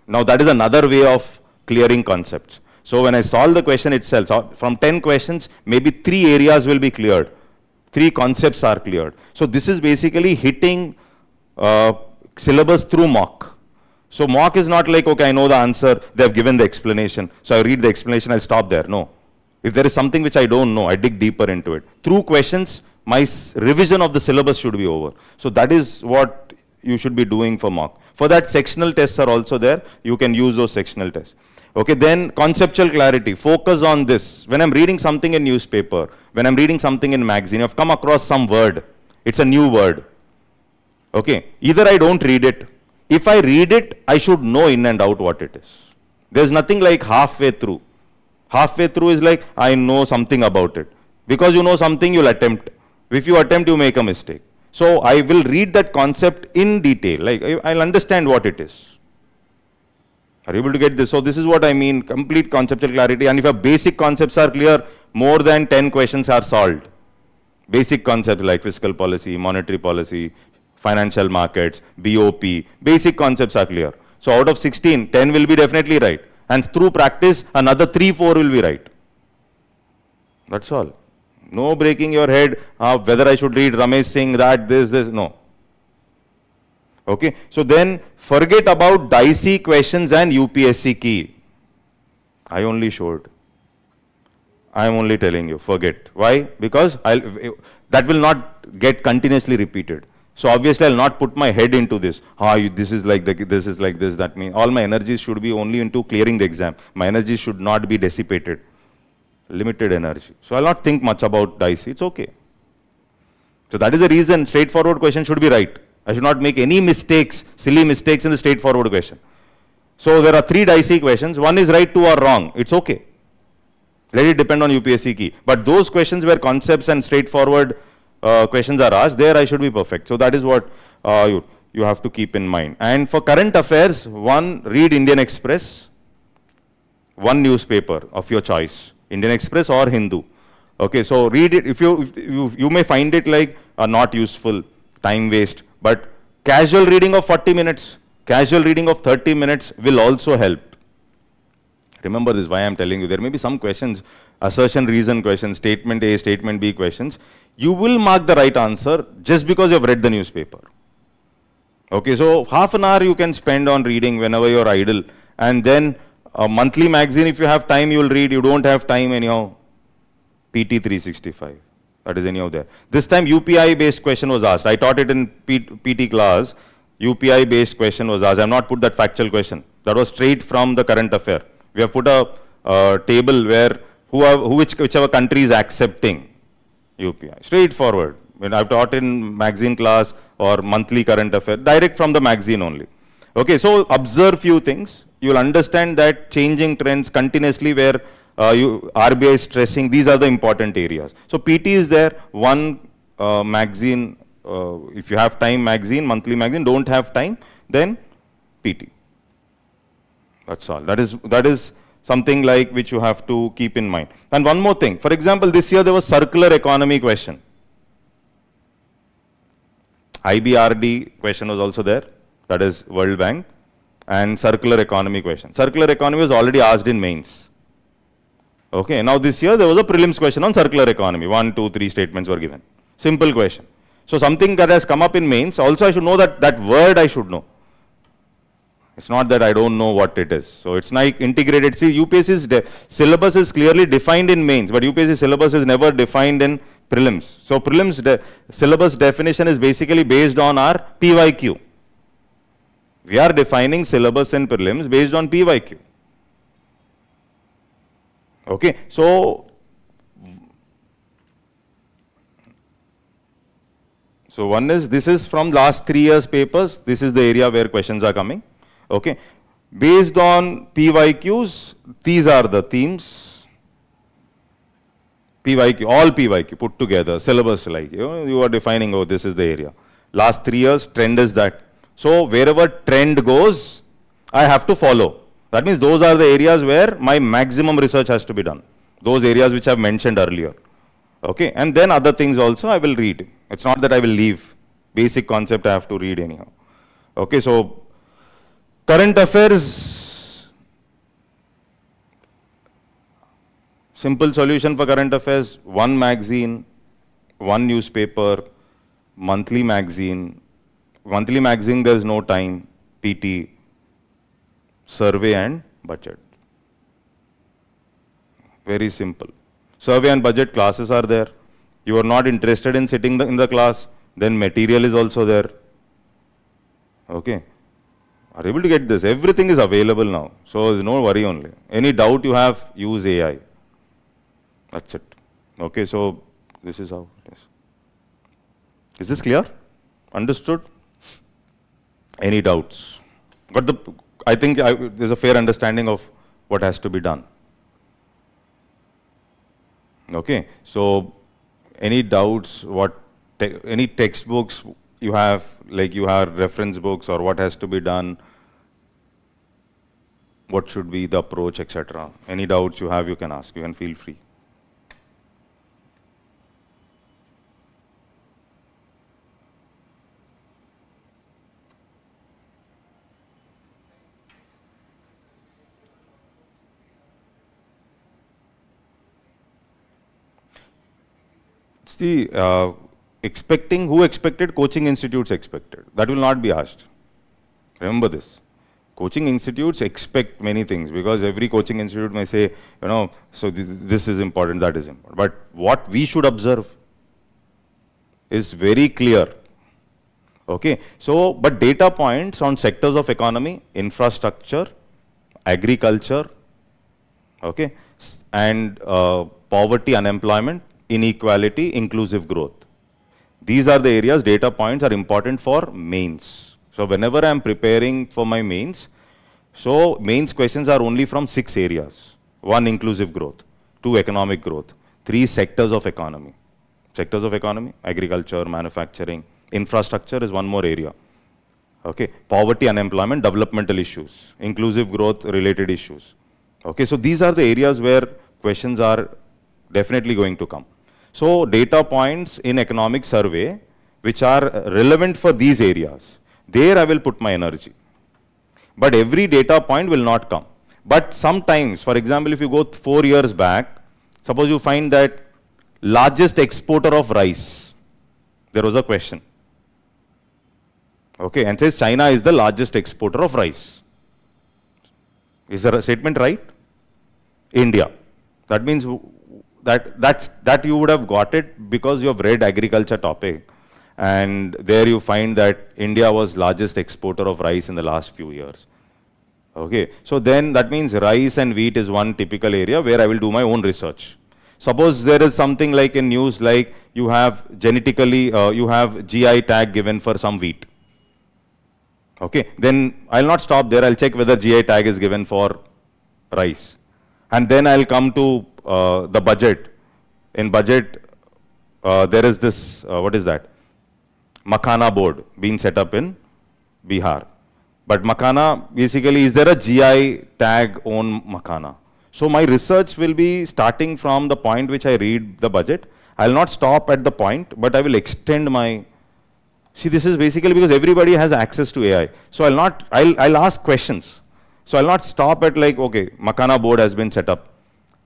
Now that is another way of clearing concepts. So when I solve the question itself, from 10 questions, maybe 3 areas will be cleared. 3 concepts are cleared. So this is basically hitting syllabus through mock. So mock is not like, okay, I know the answer, they have given the explanation. So I read the explanation, I'll stop there. No. If there is something which I don't know, I dig deeper into it. Through questions, my revision of the syllabus should be over. So that is what you should be doing for mock. For that, sectional tests are also there. You can use those sectional tests. Okay, then conceptual clarity. Focus on this. When I'm reading something in newspaper, when I'm reading something in magazine, I've come across some word. It's a new word. Okay, either I don't read it. If I read it, I should know in and out what it is. There's nothing like halfway through. Halfway through is like, I know something about it. Because you know something, you'll attempt. If you attempt, you make a mistake. So I will read that concept in detail. Like, I'll understand what it is. Are you able to get this? So this is what I mean, complete conceptual clarity. And if your basic concepts are clear, more than 10 questions are solved. Basic concepts like fiscal policy, monetary policy, financial markets, BOP, basic concepts are clear. So out of 16, 10 will be definitely right. And through practice, another 3-4 will be right. That's all. No breaking your head, whether I should read Ramesh Singh, that, this, no. Okay, so then forget about dicey questions and UPSC key. I only showed. I am only telling you, forget. Why? Because that will not get continuously repeated. So obviously I'll not put my head into this. This is like this is like this. That means all my energies should be only into clearing the exam. My energy should not be dissipated. Limited energy. So I'll not think much about dicey. It's okay. So that is the reason straightforward question should be right. I should not make any mistakes, silly mistakes in the straightforward question. So there are 3 dicey questions. One is right, 2 are wrong. It's okay. Let it depend on UPSC key. But those questions where concepts and straightforward questions are asked, there I should be perfect. So that is what you have to keep in mind. And for current affairs, one, read Indian Express, one newspaper of your choice, Indian Express or Hindu. Okay, so read it. If you may find it like not useful, time waste, but casual reading of 40 minutes, casual reading of 30 minutes will also help. Remember this, why I am telling you. There may be some questions, assertion, reason questions, statement A, statement B questions. You will mark the right answer just because you have read the newspaper. Okay, so half an hour you can spend on reading whenever you are idle. And then a monthly magazine, if you have time, you will read. You don't have time, anyhow, PT 365. That is anyhow there. This time UPI based question was asked. I taught it in PT class. UPI based question was asked. I have not put that factual question. That was straight from the current affair. We have put a table where whichever country is accepting UPI. Straightforward. When I've taught in magazine class or monthly current affair, direct from the magazine only. Okay, so observe few things. You will understand that changing trends continuously where RBI is stressing, these are the important areas. So PT is there, one magazine, if you have time, magazine, monthly magazine, don't have time, then PT. That's all. That is something like which you have to keep in mind. And one more thing. For example, this year there was circular economy question. IBRD question was also there. That is World Bank. And circular economy question. Circular economy was already asked in mains. Okay. Now this year there was a prelims question on circular economy. 1, 2, 3 statements were given. Simple question. So something that has come up in mains. Also I should know that word I should know. It's not that I don't know what it is. So it's like integrated. See, UPSC's syllabus is clearly defined in mains, but UPSC syllabus is never defined in prelims. So prelims syllabus definition is basically based on our PYQ. We are defining syllabus in prelims based on PYQ. Okay, so one is, this is from last 3 years papers. This is the area where questions are coming. Okay, based on PYQs, these are the themes. PYQ, all PYQ put together, syllabus like, you are defining, oh, this is the area. Last 3 years, trend is that. So wherever trend goes, I have to follow. That means those are the areas where my maximum research has to be done. Those areas which I have mentioned earlier. Okay, and then other things also I will read. It's not that I will leave. Basic concept I have to read anyhow. Okay, so current affairs, simple solution for current affairs, one magazine, one newspaper, monthly magazine. Monthly magazine there is no time, PT, survey and budget. Very simple. Survey and budget classes are there. You are not interested in sitting in the class, then material is also there. Okay. Are able to get this? Everything is available now. So there's no worry only. Any doubt you have, use AI. That's it. Okay, so this is how it is. Is this clear? Understood? Any doubts? I think there's a fair understanding of what has to be done. Okay, so any doubts, any textbooks you have, like you have reference books or what has to be done, what should be the approach, etc. Any doubts you have, you can ask, you can feel free. See, who expected? Coaching institutes expected. That will not be asked. Remember this. Coaching institutes expect many things because every coaching institute may say, so this is important, that is important. But what we should observe is very clear. Okay, so, but data points on sectors of economy, infrastructure, agriculture, okay, and poverty, unemployment, inequality, inclusive growth. These are the areas data points are important for mains. So whenever I am preparing for my mains, so mains questions are only from 6 areas. 1, inclusive growth. 2, economic growth. 3, sectors of economy. Sectors of economy, agriculture, manufacturing, infrastructure is one more area. Okay, poverty, unemployment, developmental issues, inclusive growth related issues. Okay, so these are the areas where questions are definitely going to come. So data points in economic survey which are relevant for these areas, there I will put my energy. But every data point will not come. But sometimes, for example, if you go 4 years back, suppose you find that largest exporter of rice, there was a question. Okay, and says China is the largest exporter of rice. Is there a statement right? India. That means that you would have got it because you have read agriculture topic, and there you find that India was largest exporter of rice in the last few years. Okay, so then that means rice and wheat is one typical area where I will do my own research. Suppose there is something like in news like you have genetically, you have GI tag given for some wheat. Okay, then I'll not stop there, I'll check whether GI tag is given for rice. And then I'll come to the budget. In budget, there is this, what is that? Makhana board being set up in Bihar. But Makhana, basically, is there a GI tag on Makhana? So my research will be starting from the point which I read the budget. I'll not stop at the point, but I will extend my... See, this is basically because everybody has access to AI. So I'll ask questions. So I'll not stop at like, okay, Makhana board has been set up.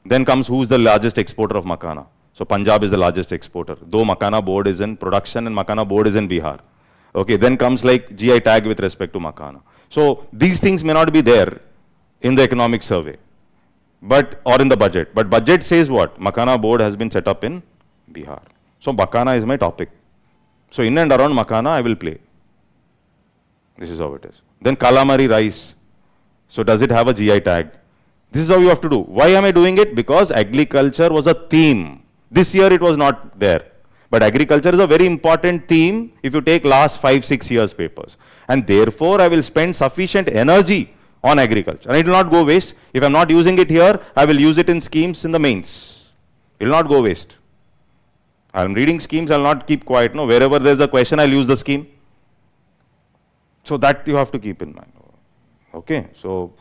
Then comes who's the largest exporter of Makhana. So Punjab is the largest exporter, though Makhana board is in production and Makhana board is in Bihar. Okay, then comes like GI tag with respect to Makhana. So these things may not be there in the economic survey, or in the budget. But budget says what? Makhana board has been set up in Bihar. So Makhana is my topic. So in and around Makhana I will play. This is how it is. Then calamari rice. So does it have a GI tag? This is how you have to do. Why am I doing it? Because agriculture was a theme. This year it was not there. But agriculture is a very important theme if you take last 5-6 years papers. And therefore I will spend sufficient energy on agriculture. And it will not go waste. If I am not using it here, I will use it in schemes in the mains. It will not go waste. I am reading schemes, I will not keep quiet. No, wherever there is a question, I will use the scheme. So that you have to keep in mind. Okay, so,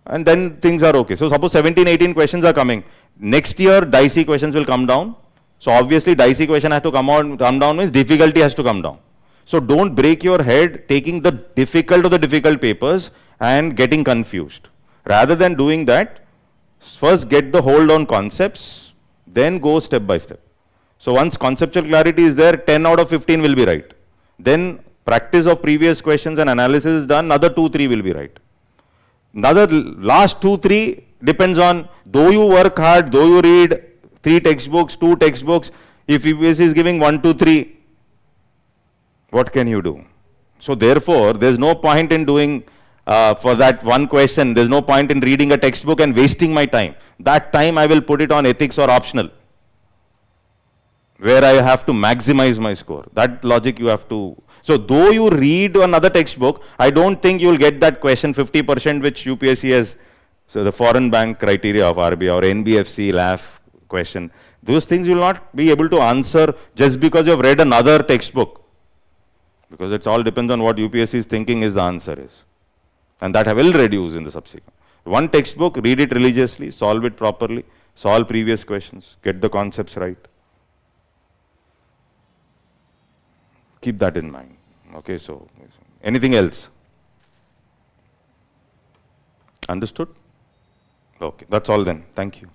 and then things are okay. So suppose 17, 18 questions are coming. Next year, dicey questions will come down. So obviously, dicey question has to come down means difficulty has to come down. So don't break your head taking the difficult of the difficult papers and getting confused. Rather than doing that, first get the hold on concepts, then go step by step. So once conceptual clarity is there, 10 out of 15 will be right. Then practice of previous questions and analysis is done, another 2-3 will be right. Another last 2-3 depends on, though you work hard, though you read 3 textbooks, 2 textbooks, if UPSC is giving 1, 2, 3, what can you do? So therefore, there is no point in doing for that one question, there is no point in reading a textbook and wasting my time. That time I will put it on ethics or optional, where I have to maximize my score. That logic you have to. So though you read another textbook, I don't think you will get that question 50% which UPSC has, so the foreign bank criteria of RBI or NBFC, LAF question. Those things you will not be able to answer just because you have read another textbook. Because it all depends on what UPSC is thinking is the answer is. And that will reduce in the subsequent. One textbook, read it religiously, solve it properly, solve previous questions, get the concepts right. Keep that in mind. Okay, so anything else? Understood? Okay, that's all then. Thank you.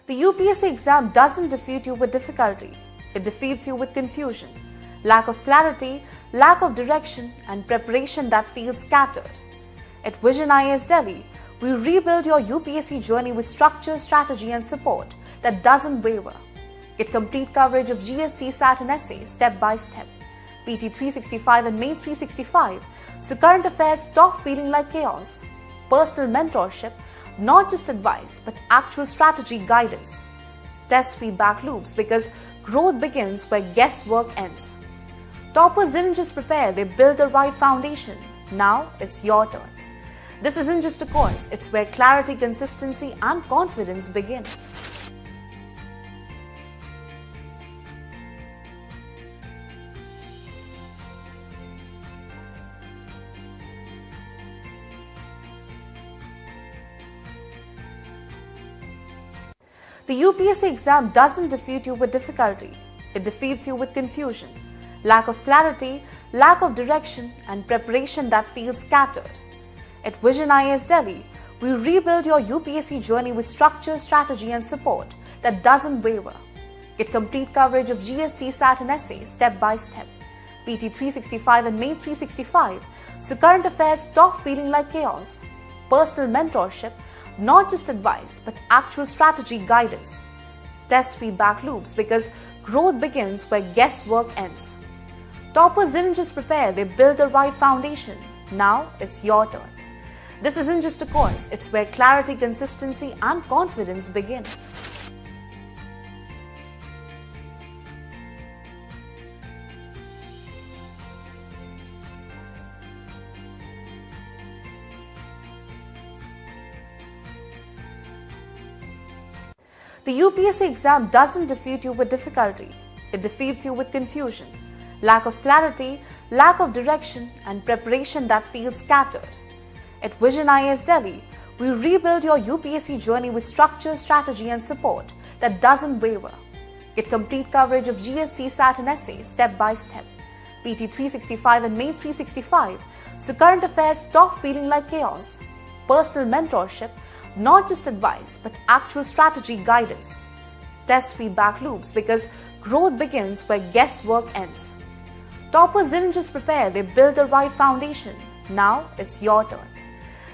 The UPSC exam doesn't defeat you with difficulty. It defeats you with confusion, lack of clarity, lack of direction, and preparation that feels scattered. At Vision IAS Delhi, we rebuild your UPSC journey with structure, strategy, and support that doesn't waver. Get complete coverage of GS, CSAT, and essays step by step. PT 365 and Mains 365, so current affairs stop feeling like chaos. Personal mentorship, not just advice, but actual strategy guidance. Test feedback loops, because growth begins where guesswork ends. Toppers didn't just prepare, they built the right foundation. Now it's your turn. This isn't just a course, it's where clarity, consistency, and confidence begin. The UPSC exam doesn't defeat you with difficulty. It defeats you with confusion, lack of clarity, lack of direction, and preparation that feels scattered. At Vision IAS Delhi, we rebuild your UPSC journey with structure, strategy, and support that doesn't waver. Get complete coverage of GS, CSAT, and essays step by step. PT 365 and Mains 365, so current affairs stop feeling like chaos. Personal mentorship, not just advice, but actual strategy guidance. Test feedback loops, because growth begins where guesswork ends. Toppers didn't just prepare, they built the right foundation. Now it's your turn. This isn't just a course, it's where clarity, consistency, and confidence begin. The UPSC exam doesn't defeat you with difficulty. It defeats you with confusion, lack of clarity, lack of direction, and preparation that feels scattered. At Vision IAS Delhi, we rebuild your UPSC journey with structure, strategy, and support that doesn't waver. Get complete coverage of GS, CSAT, and essays step by step. PT 365 and Mains 365, so current affairs stop feeling like chaos. Personal mentorship, not just advice, but actual strategy guidance. Test feedback loops, because growth begins where guesswork ends. Toppers didn't just prepare, they built the right foundation. Now it's your turn.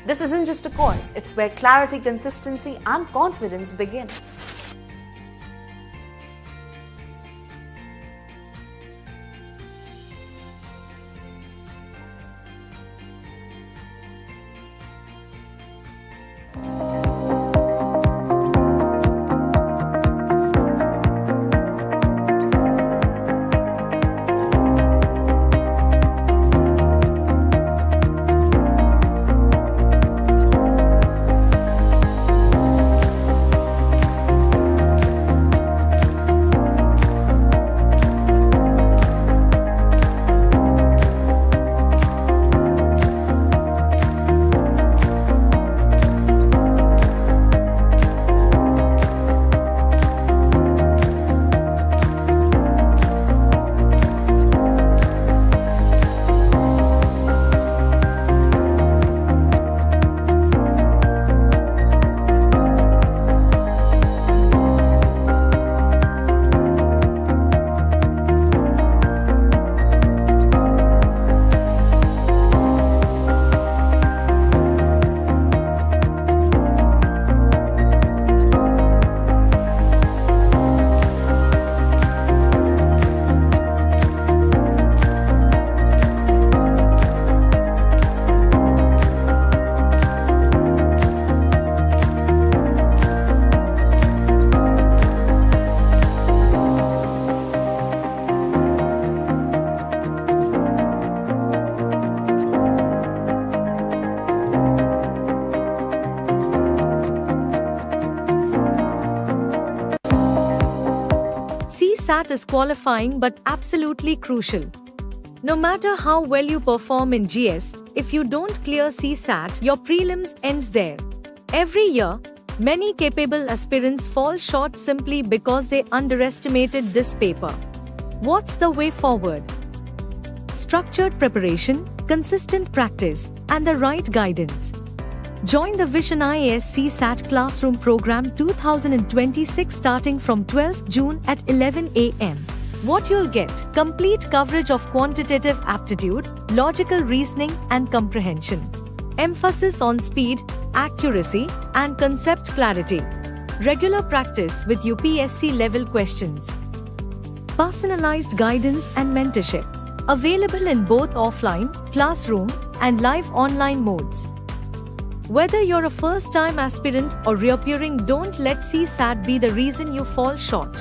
This isn't just a course, it's where clarity, consistency, and confidence begin. CSAT is qualifying but absolutely crucial. No matter how well you perform in GS, if you don't clear CSAT, your prelims ends there. Every year, many capable aspirants fall short simply because they underestimated this paper. What's the way forward? Structured preparation, consistent practice, and the right guidance. Join the Vision IAS CSAT Classroom Program 2026 starting from 12th June at 11 a.m. What you'll get: complete coverage of quantitative aptitude, logical reasoning and comprehension. Emphasis on speed, accuracy and concept clarity. Regular practice with UPSC level questions. Personalized guidance and mentorship. Available in both offline, classroom and live online modes. Whether you're a first-time aspirant or reappearing, don't let CSAT be the reason you fall short.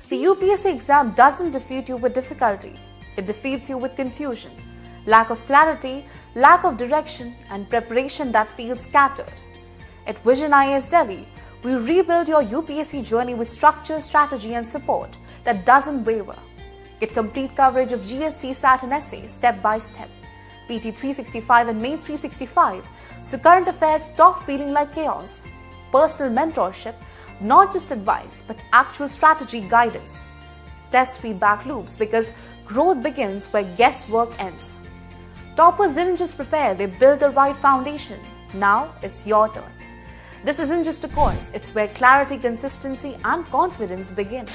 The UPSC exam doesn't defeat you with difficulty. It defeats you with confusion, lack of clarity, lack of direction, and preparation that feels scattered. At Vision IAS Delhi, we rebuild your UPSC journey with structure, strategy, and support that doesn't waver. Get complete coverage of GS, CSAT, and essays step by step. PT 365 and Mains 365, so current affairs stop feeling like chaos. Personal mentorship, not just advice, but actual strategy guidance. Test feedback loops, because growth begins where guesswork ends. Toppers didn't just prepare, they built the right foundation. Now it's your turn. This isn't just a course, it's where clarity, consistency, and confidence begin.